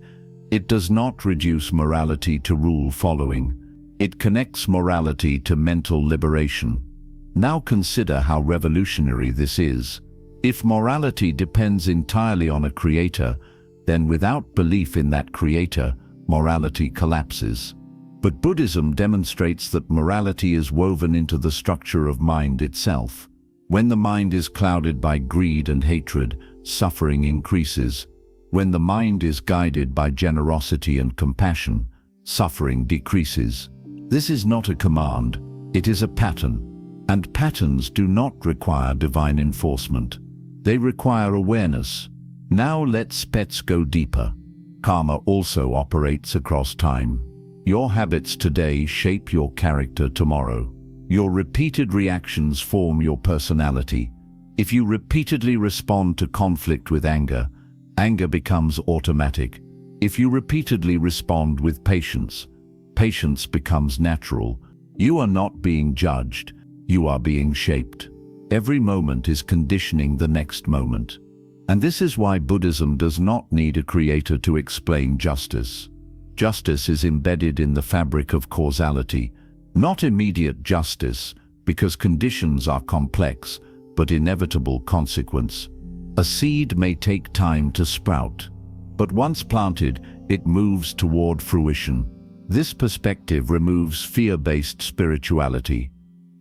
It does not reduce morality to rule following. It connects morality to mental liberation. Now consider how revolutionary this is. If morality depends entirely on a creator, then without belief in that creator, morality collapses. But Buddhism demonstrates that morality is woven into the structure of mind itself. When the mind is clouded by greed and hatred, suffering increases. When the mind is guided by generosity and compassion, suffering decreases. This is not a command, it is a pattern. And patterns do not require divine enforcement. They require awareness. Now let's go deeper. Karma also operates across time. Your habits today shape your character tomorrow. Your repeated reactions form your personality. If you repeatedly respond to conflict with anger, anger becomes automatic. If you repeatedly respond with patience, patience becomes natural. You are not being judged, you are being shaped. Every moment is conditioning the next moment. And this is why Buddhism does not need a creator to explain justice. Justice is embedded in the fabric of causality. Not immediate justice, because conditions are complex, but inevitable consequence. A seed may take time to sprout, but once planted, it moves toward fruition. This perspective removes fear-based spirituality.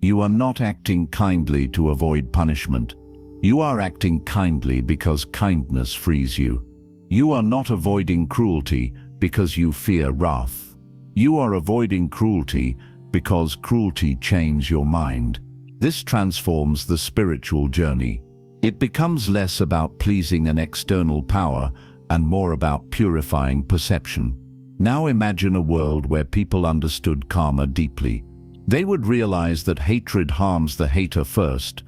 You are not acting kindly to avoid punishment. You are acting kindly because kindness frees you. You are not avoiding cruelty because you fear wrath. You are avoiding cruelty because cruelty changes your mind. This transforms the spiritual journey. It becomes less about pleasing an external power and more about purifying perception. Now imagine a world where people understood karma deeply. They would realize that hatred harms the hater first.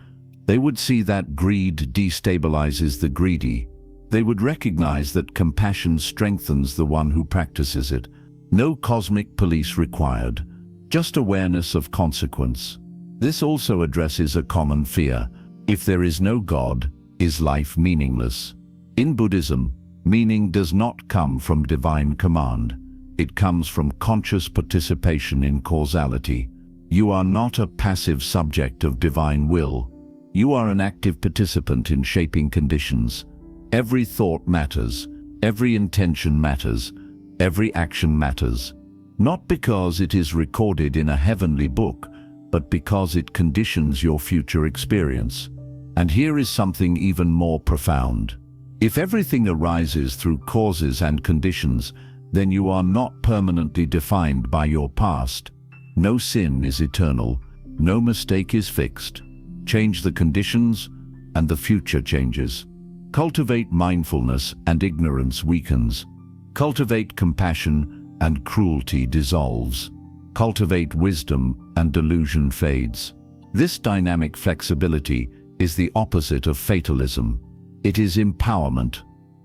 They would see that greed destabilizes the greedy. They would recognize that compassion strengthens the one who practices it. No cosmic police required, just awareness of consequence. This also addresses a common fear. If there is no God, is life meaningless? In Buddhism, meaning does not come from divine command. It comes from conscious participation in causality. You are not a passive subject of divine will. You are an active participant in shaping conditions. Every thought matters, every intention matters, every action matters. Not because it is recorded in a heavenly book, but because it conditions your future experience. And here is something even more profound. If everything arises through causes and conditions, then you are not permanently defined by your past. No sin is eternal, no mistake is fixed. Change the conditions, and the future changes. Cultivate mindfulness, and ignorance weakens. Cultivate compassion, and cruelty dissolves. Cultivate wisdom, and delusion fades. This dynamic flexibility is the opposite of fatalism. It is empowerment.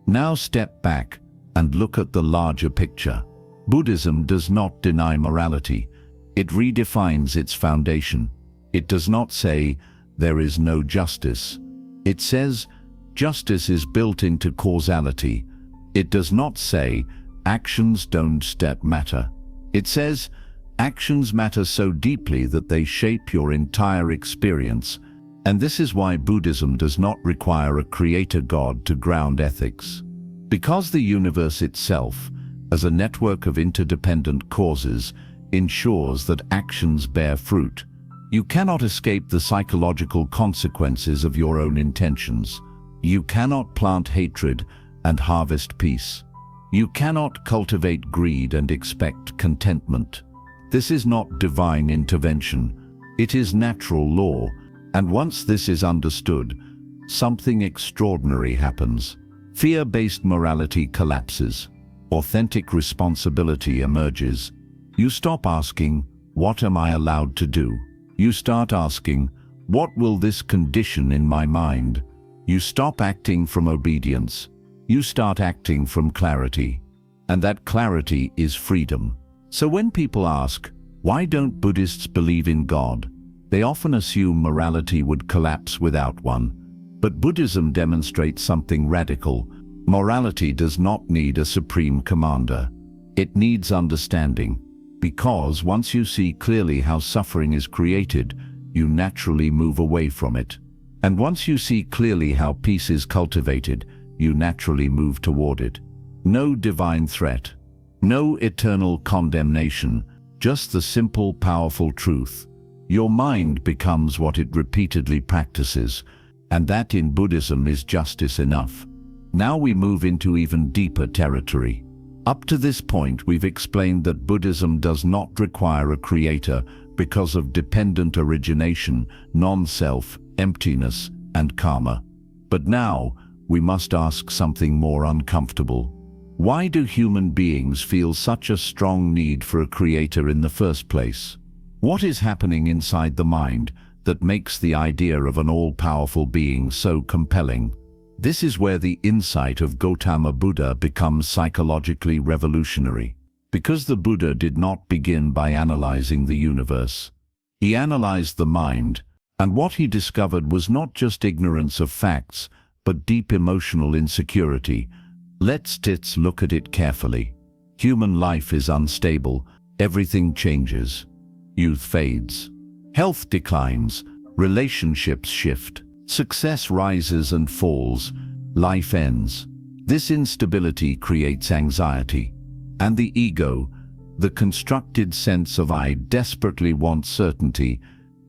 Now step back and look at the larger picture. Buddhism does not deny morality. It redefines its foundation. It does not say, there is no justice. It says, justice is built into causality. It does not say, actions don't matter. It says, actions matter so deeply that they shape your entire experience. And this is why Buddhism does not require a creator God to ground ethics. Because the universe itself, as a network of interdependent causes, ensures that actions bear fruit. You cannot escape the psychological consequences of your own intentions. You cannot plant hatred and harvest peace. You cannot cultivate greed and expect contentment. This is not divine intervention. It is natural law. And once this is understood, something extraordinary happens. Fear-based morality collapses. Authentic responsibility emerges. You stop asking, what am I allowed to do? You start asking, what will this condition in my mind? You stop acting from obedience. You start acting from clarity. And that clarity is freedom. So when people ask, why don't Buddhists believe in God? They often assume morality would collapse without one. But Buddhism demonstrates something radical. Morality does not need a supreme commander. It needs understanding. Because once you see clearly how suffering is created, you naturally move away from it. And once you see clearly how peace is cultivated, you naturally move toward it. No divine threat. No eternal condemnation. just the simple, powerful truth. Your mind becomes what it repeatedly practices, and that in Buddhism is justice enough. Now we move into even deeper territory. Up to this point, we've explained that Buddhism does not require a creator because of dependent origination, non-self, emptiness, and karma. But now, we must ask something more uncomfortable. Why do human beings feel such a strong need for a creator in the first place? What is happening inside the mind that makes the idea of an all-powerful being so compelling? This is where the insight of Gautama Buddha becomes psychologically revolutionary. Because the Buddha did not begin by analyzing the universe. He analyzed the mind, and what he discovered was not just ignorance of facts, but deep emotional insecurity. Let's look at it carefully. Human life is unstable, everything changes. Youth fades. Health declines, relationships shift, success rises and falls, life ends. This instability creates anxiety. And the ego, the constructed sense of I, desperately wants certainty.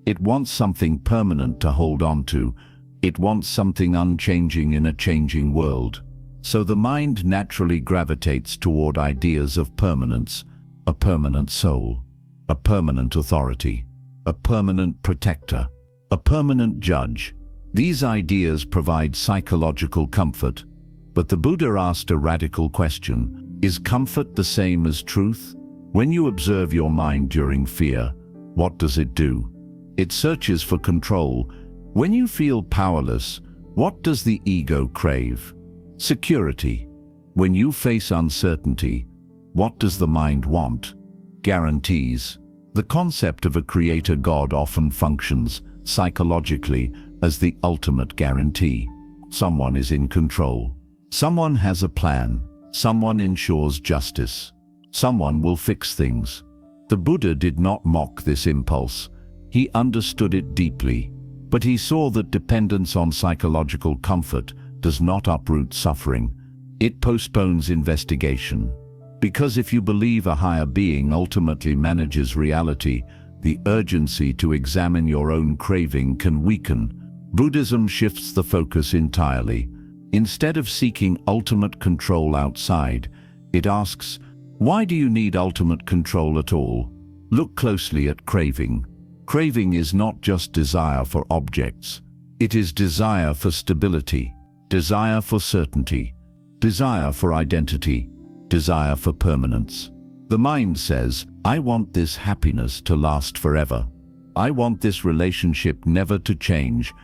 It wants something permanent to hold on to. It wants something unchanging in a changing world. So the mind naturally gravitates toward ideas of permanence, a permanent soul, a permanent authority, a permanent protector, a permanent judge. These ideas provide psychological comfort. But the Buddha asked a radical question. Is comfort the same as truth? When you observe your mind during fear, what does it do? It searches for control. When you feel powerless, what does the ego crave? Security. When you face uncertainty, what does the mind want? Guarantees. The concept of a creator God often functions psychologically as the ultimate guarantee. Someone is in control. Someone has a plan. Someone ensures justice. Someone will fix things. The Buddha did not mock this impulse. He understood it deeply. But he saw that dependence on psychological comfort does not uproot suffering. It postpones investigation. Because if you believe a higher being ultimately manages reality, the urgency to examine your own craving can weaken. Buddhism shifts the focus entirely. Instead of seeking ultimate control outside, it asks, why do you need ultimate control at all? Look closely at craving. Craving is not just desire for objects. It is desire for stability, desire for certainty, desire for identity, desire for permanence. The mind says, I want this happiness to last forever. I want this relationship never to change.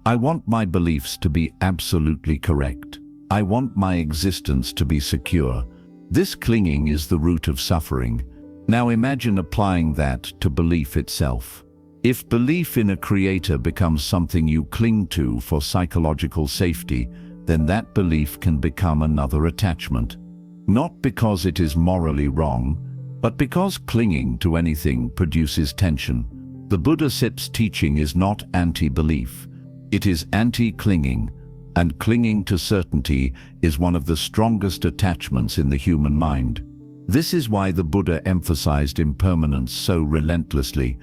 I want my beliefs to be absolutely correct. I want my existence to be secure. This clinging is the root of suffering. Now imagine applying that to belief itself. If belief in a creator becomes something you cling to for psychological safety, then that belief can become another attachment. Not because it is morally wrong, but because clinging to anything produces tension. The Buddha's teaching is not anti-belief. It is anti-clinging, and clinging to certainty is one of the strongest attachments in the human mind. This is why the Buddha emphasized impermanence so relentlessly,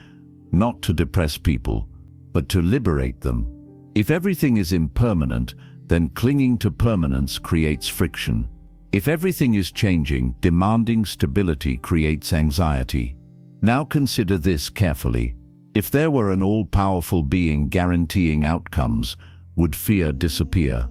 not to depress people, but to liberate them. If everything is impermanent, then clinging to permanence creates friction. If everything is changing, demanding stability creates anxiety. Now consider this carefully. If there were an all-powerful being guaranteeing outcomes, would fear disappear?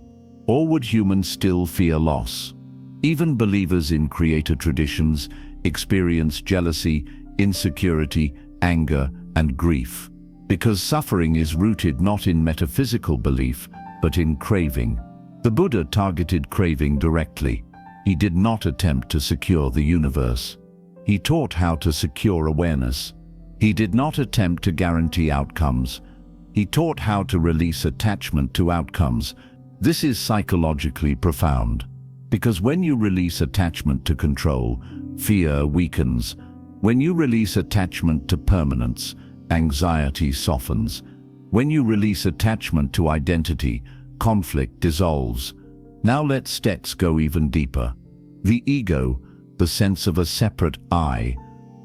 Or would humans still fear loss? Even believers in creator traditions experience jealousy, insecurity, anger, and grief, because suffering is rooted not in metaphysical belief, but in craving. The Buddha targeted craving directly. He did not attempt to secure the universe. He taught how to secure awareness. He did not attempt to guarantee outcomes. He taught how to release attachment to outcomes. This is psychologically profound. Because when you release attachment to control, fear weakens. When you release attachment to permanence, anxiety softens. When you release attachment to identity, conflict dissolves. Now let's go even deeper. The ego, the sense of a separate I,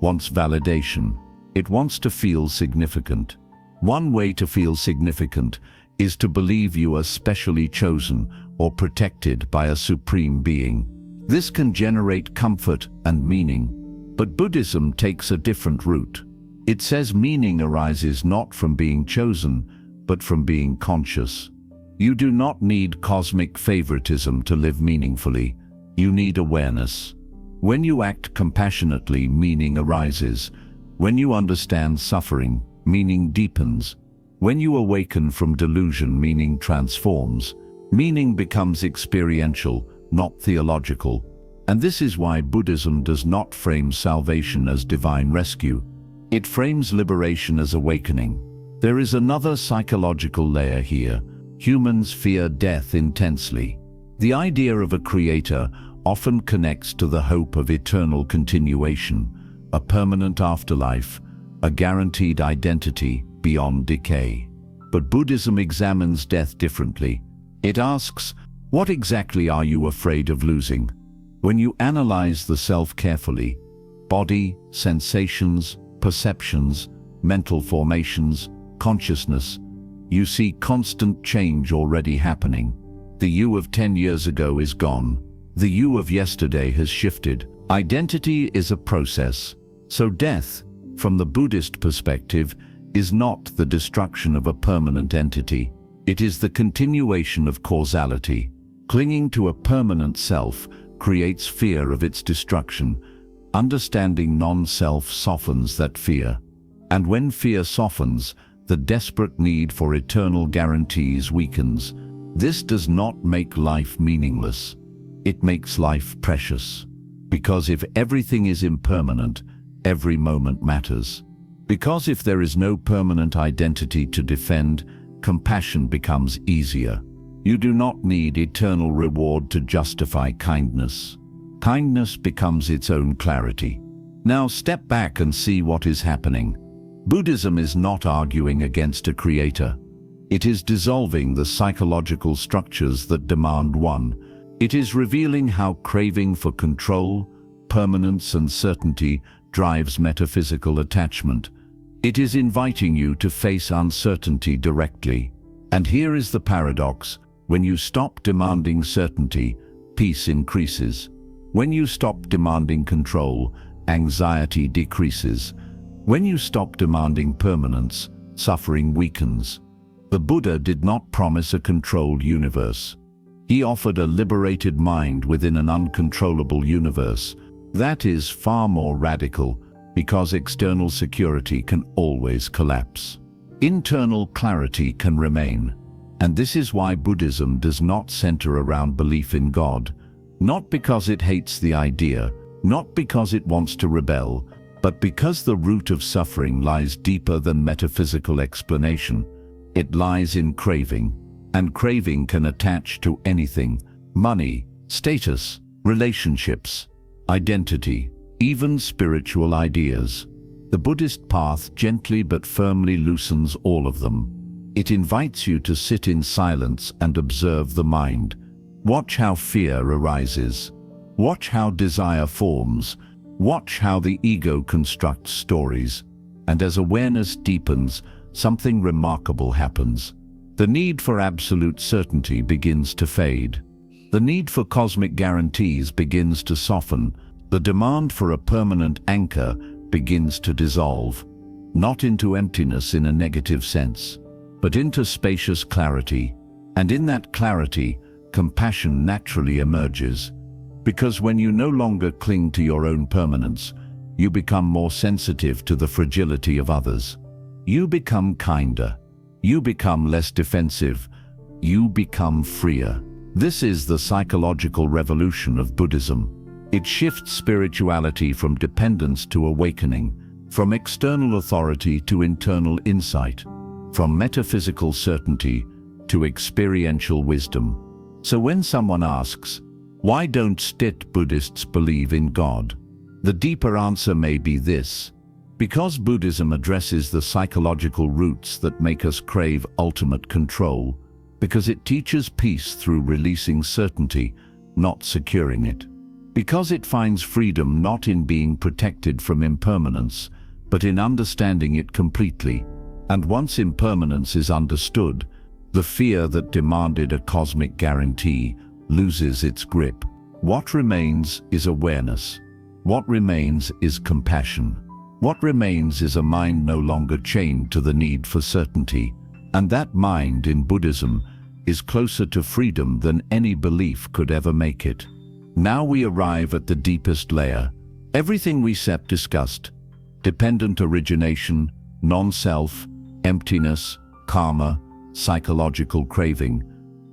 wants validation. It wants to feel significant. One way to feel significant is to believe you are specially chosen or protected by a supreme being. This can generate comfort and meaning, but Buddhism takes a different route. It says meaning arises not from being chosen, but from being conscious. You do not need cosmic favoritism to live meaningfully. You need awareness. When you act compassionately, meaning arises. When you understand suffering, meaning deepens. When you awaken from delusion, meaning transforms. Meaning becomes experiential, not theological. And this is why Buddhism does not frame salvation as divine rescue. It frames liberation as awakening. There is another psychological layer here. Humans fear death intensely. The idea of a creator often connects to the hope of eternal continuation, a permanent afterlife, a guaranteed identity beyond decay. But Buddhism examines death differently. It asks, what exactly are you afraid of losing? When you analyze the self carefully, body, sensations, perceptions, mental formations, consciousness, you see constant change already happening. The you of 10 years ago is gone. The you of yesterday has shifted. Identity is a process. So death, from the Buddhist perspective, is not the destruction of a permanent entity. It is the continuation of causality. Clinging to a permanent self creates fear of its destruction. Understanding non-self softens that fear. And when fear softens, the desperate need for eternal guarantees weakens. This does not make life meaningless. It makes life precious. Because if everything is impermanent, every moment matters. Because if there is no permanent identity to defend, compassion becomes easier. You do not need eternal reward to justify kindness. Kindness becomes its own clarity. Now step back and see what is happening. Buddhism is not arguing against a creator. It is dissolving the psychological structures that demand one. It is revealing how craving for control, permanence, and certainty drives metaphysical attachment. It is inviting you to face uncertainty directly. And here is the paradox. When you stop demanding certainty, peace increases. When you stop demanding control, anxiety decreases. When you stop demanding permanence, suffering weakens. The Buddha did not promise a controlled universe. He offered a liberated mind within an uncontrollable universe. That is far more radical, because external security can always collapse. Internal clarity can remain. And this is why Buddhism does not center around belief in God. Not because it hates the idea, not because it wants to rebel, but because the root of suffering lies deeper than metaphysical explanation. It lies in craving, and craving can attach to anything: money, status, relationships, identity, even spiritual ideas. The Buddhist path gently but firmly loosens all of them. It invites you to sit in silence and observe the mind. Watch how fear arises. Watch how desire forms. Watch how the ego constructs stories. And as awareness deepens, something remarkable happens. The need for absolute certainty begins to fade. The need for cosmic guarantees begins to soften. The demand for a permanent anchor begins to dissolve, not into emptiness in a negative sense, but into spacious clarity. And in that clarity, compassion naturally emerges. Because when you no longer cling to your own permanence, you become more sensitive to the fragility of others. You become kinder. You become less defensive. You become freer. This is the psychological revolution of Buddhism. It shifts spirituality from dependence to awakening, from external authority to internal insight, from metaphysical certainty to experiential wisdom. So when someone asks, why don't Buddhists believe in God? The deeper answer may be this: because Buddhism addresses the psychological roots that make us crave ultimate control, because it teaches peace through releasing certainty, not securing it. Because it finds freedom not in being protected from impermanence, but in understanding it completely. And once impermanence is understood, the fear that demanded a cosmic guarantee loses its grip. What remains is awareness. What remains is compassion. What remains is a mind no longer chained to the need for certainty. And that mind in Buddhism is closer to freedom than any belief could ever make it. Now we arrive at the deepest layer. Everything we discussed, dependent origination, non-self, emptiness, karma, psychological craving,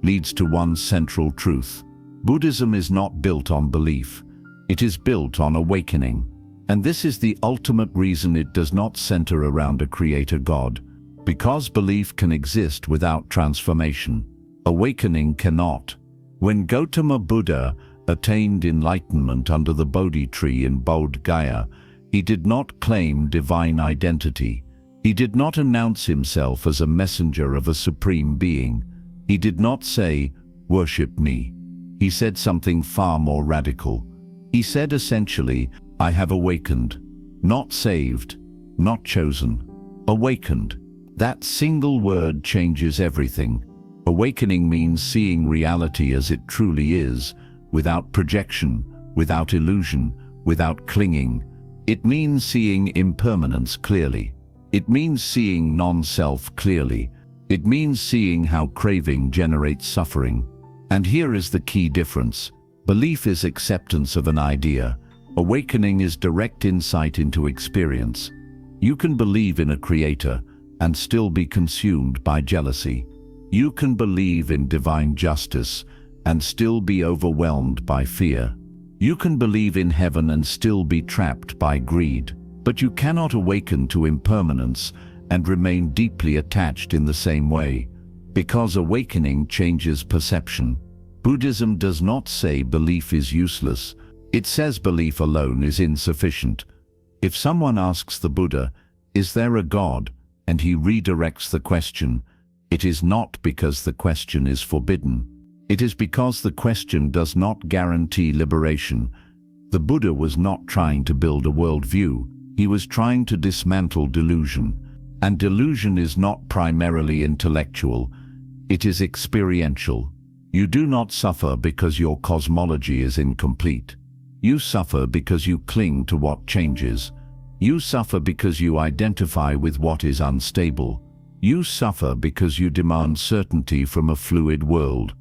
leads to one central truth. Buddhism is not built on belief. It is built on awakening. And this is the ultimate reason it does not center around a creator God. Because belief can exist without transformation, awakening cannot. When Gautama Buddha attained enlightenment under the Bodhi tree in Bodh Gaya, he did not claim divine identity. He did not announce himself as a messenger of a supreme being. He did not say, "Worship me." He said something far more radical. He said essentially, "I have awakened." Not saved, not chosen. Awakened. That single word changes everything. Awakening means seeing reality as it truly is, without projection, without illusion, without clinging. It means seeing impermanence clearly. It means seeing non-self clearly. It means seeing how craving generates suffering. And here is the key difference. Belief is acceptance of an idea. Awakening is direct insight into experience. You can believe in a creator and still be consumed by jealousy. You can believe in divine justice and still be overwhelmed by fear. You can believe in heaven and still be trapped by greed. But you cannot awaken to impermanence and remain deeply attached in the same way. Because awakening changes perception. Buddhism does not say belief is useless. It says belief alone is insufficient. If someone asks the Buddha, "Is there a God?" and he redirects the question, it is not because the question is forbidden. It is because the question does not guarantee liberation. The Buddha was not trying to build a worldview. He was trying to dismantle delusion. And delusion is not primarily intellectual. It is experiential. You do not suffer because your cosmology is incomplete. You suffer because you cling to what changes. You suffer because you identify with what is unstable. You suffer because you demand certainty from a fluid world.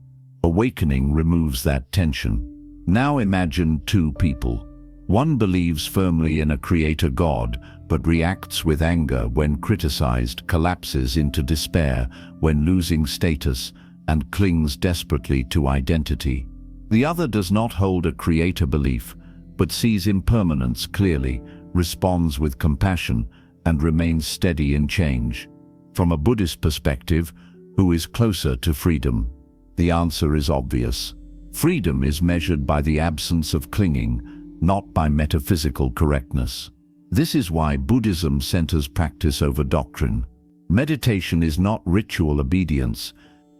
Awakening removes that tension. Now imagine two people. One believes firmly in a creator God, but reacts with anger when criticized, collapses into despair when losing status, and clings desperately to identity. The other does not hold a creator belief, but sees impermanence clearly, responds with compassion, and remains steady in change. From a Buddhist perspective, who is closer to freedom? The answer is obvious. Freedom is measured by the absence of clinging, not by metaphysical correctness. This is why Buddhism centers practice over doctrine. Meditation is not ritual obedience.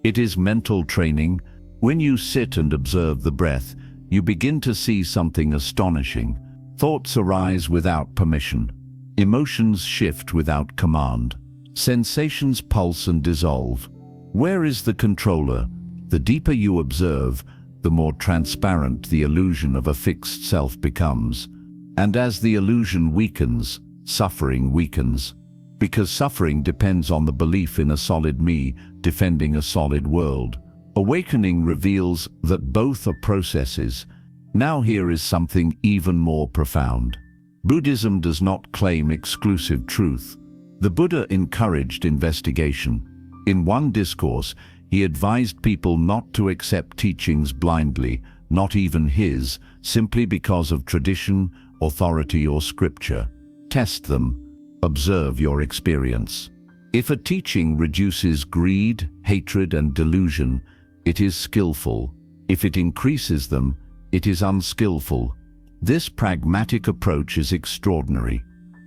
It is mental training. When you sit and observe the breath, you begin to see something astonishing. Thoughts arise without permission. Emotions shift without command. Sensations pulse and dissolve. Where is the controller? The deeper you observe, the more transparent the illusion of a fixed self becomes. And as the illusion weakens, suffering weakens. Because suffering depends on the belief in a solid me defending a solid world. Awakening reveals that both are processes. Now here is something even more profound. Buddhism does not claim exclusive truth. The Buddha encouraged investigation. In one discourse, he advised people not to accept teachings blindly, not even his, simply because of tradition, authority, or scripture. Test them. Observe your experience. If a teaching reduces greed, hatred, and delusion, it is skillful. If it increases them, it is unskillful. This pragmatic approach is extraordinary.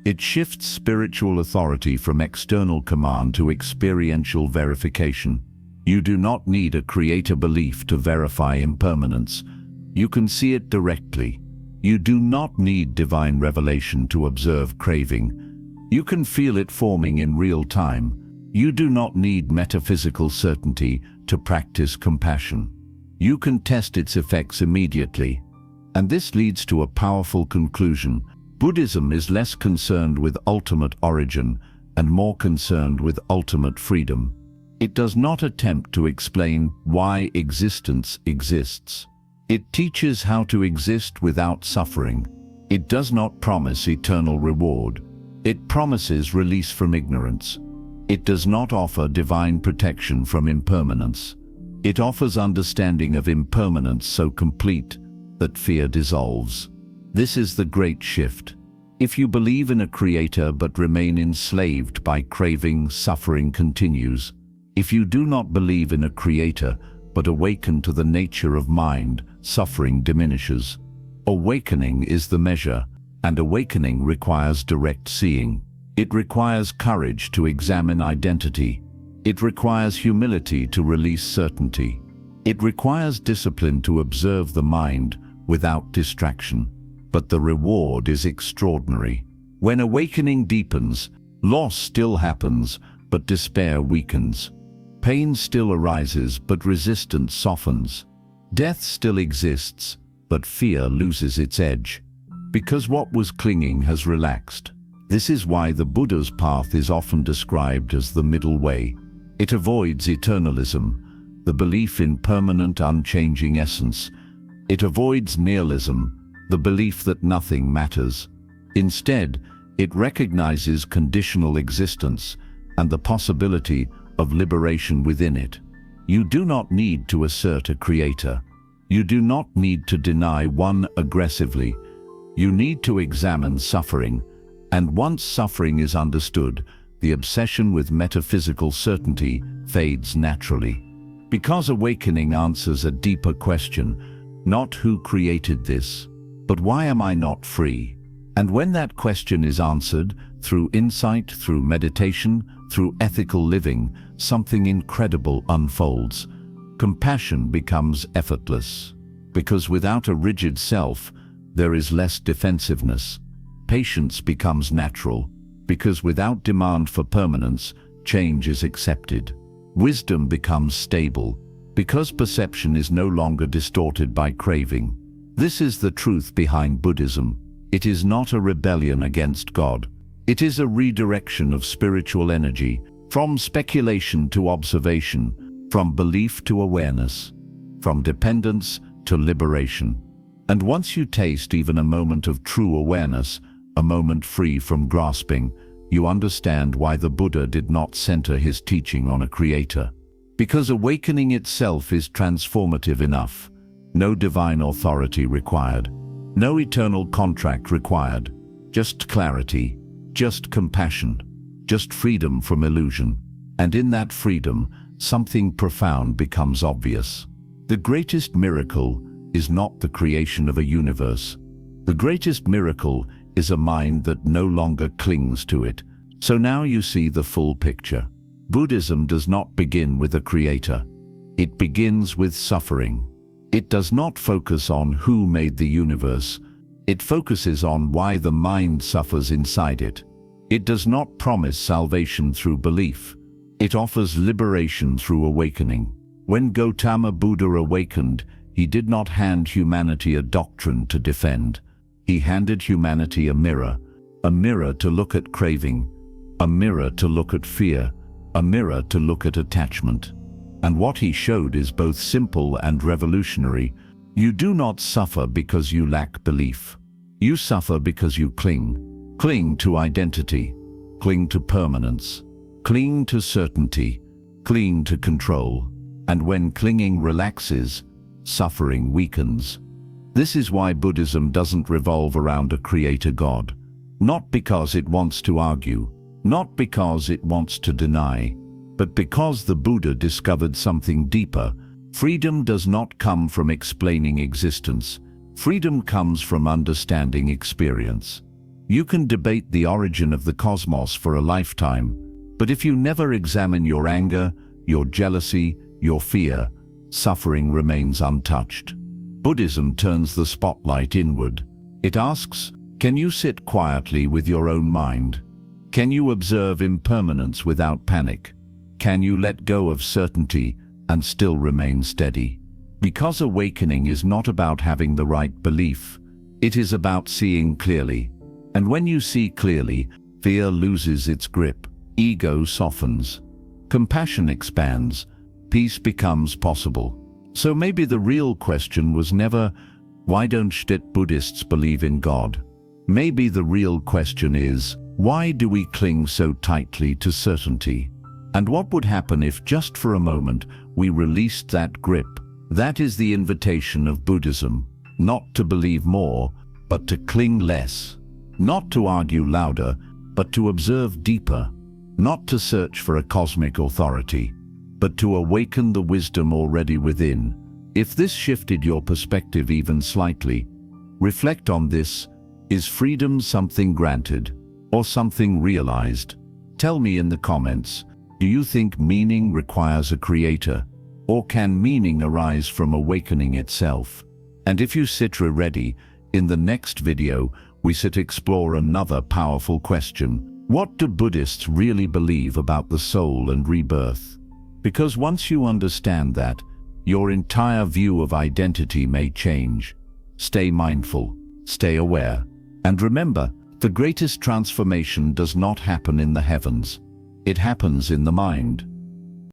It shifts spiritual authority from external command to experiential verification. You do not need a creator belief to verify impermanence. You can see it directly. You do not need divine revelation to observe craving. You can feel it forming in real time. You do not need metaphysical certainty to practice compassion. You can test its effects immediately. And this leads to a powerful conclusion. Buddhism is less concerned with ultimate origin and more concerned with ultimate freedom. It does not attempt to explain why existence exists. It teaches how to exist without suffering. It does not promise eternal reward. It promises release from ignorance. It does not offer divine protection from impermanence. It offers understanding of impermanence so complete that fear dissolves. This is the great shift. If you believe in a creator but remain enslaved by craving, suffering continues. If you do not believe in a creator but awaken to the nature of mind, suffering diminishes. Awakening is the measure, and awakening requires direct seeing. It requires courage to examine identity. It requires humility to release certainty. It requires discipline to observe the mind without distraction. But the reward is extraordinary. When awakening deepens, loss still happens, but despair weakens. Pain still arises, but resistance softens. Death still exists, but fear loses its edge. Because what was clinging has relaxed. This is why the Buddha's path is often described as the middle way. It avoids eternalism, the belief in permanent, unchanging essence. It avoids nihilism, the belief that nothing matters. Instead, it recognizes conditional existence and the possibility of liberation within it. You do not need to assert a creator. You do not need to deny one aggressively. You need to examine suffering, and once suffering is understood, the obsession with metaphysical certainty fades naturally. Because awakening answers a deeper question, not who created this, but why am I not free? And when that question is answered, through insight, through meditation, through ethical living, something incredible unfolds. Compassion becomes effortless. Because without a rigid self, there is less defensiveness. Patience becomes natural. Because without demand for permanence, change is accepted. Wisdom becomes stable. Because perception is no longer distorted by craving. This is the truth behind Buddhism. It is not a rebellion against God. It is a redirection of spiritual energy, from speculation to observation, from belief to awareness, from dependence to liberation. And once you taste even a moment of true awareness, a moment free from grasping, you understand why the Buddha did not center his teaching on a creator. Because awakening itself is transformative enough. No divine authority required. No eternal contract required. Just clarity, just compassion, just freedom from illusion. And in that freedom, something profound becomes obvious. The greatest miracle is not the creation of a universe. The greatest miracle is a mind that no longer clings to it. So now you see the full picture. Buddhism does not begin with a creator. It begins with suffering. It does not focus on who made the universe. It focuses on why the mind suffers inside it. It does not promise salvation through belief. It offers liberation through awakening. When Gautama Buddha awakened, he did not hand humanity a doctrine to defend. He handed humanity a mirror to look at craving, a mirror to look at fear, a mirror to look at attachment. And what he showed is both simple and revolutionary. You do not suffer because you lack belief. You suffer because you cling. Cling to identity. Cling to permanence. Cling to certainty. Cling to control. And when clinging relaxes, suffering weakens. This is why Buddhism doesn't revolve around a creator God. Not because it wants to argue. Not because it wants to deny. But because the Buddha discovered something deeper. Freedom does not come from explaining existence. Freedom comes from understanding experience. You can debate the origin of the cosmos for a lifetime, but if you never examine your anger, your jealousy, your fear, suffering remains untouched. Buddhism turns the spotlight inward. It asks, can you sit quietly with your own mind? Can you observe impermanence without panic? Can you let go of certainty and still remain steady? Because awakening is not about having the right belief. It is about seeing clearly. And when you see clearly, fear loses its grip, ego softens, compassion expands, peace becomes possible. So maybe the real question was never, why don't Buddhists believe in God? Maybe the real question is, why do we cling so tightly to certainty? And what would happen if just for a moment we released that grip? That is the invitation of Buddhism, not to believe more, but to cling less. Not to argue louder, but to observe deeper. Not to search for a cosmic authority, but to awaken the wisdom already within. If this shifted your perspective even slightly, reflect on this. Is freedom something granted or something realized? Tell me in the comments, do you think meaning requires a creator, or can meaning arise from awakening itself? And if you sit ready, in the next video, we explore another powerful question. What do Buddhists really believe about the soul and rebirth? Because once you understand that, your entire view of identity may change. Stay mindful, stay aware, and remember, the greatest transformation does not happen in the heavens. It happens in the mind.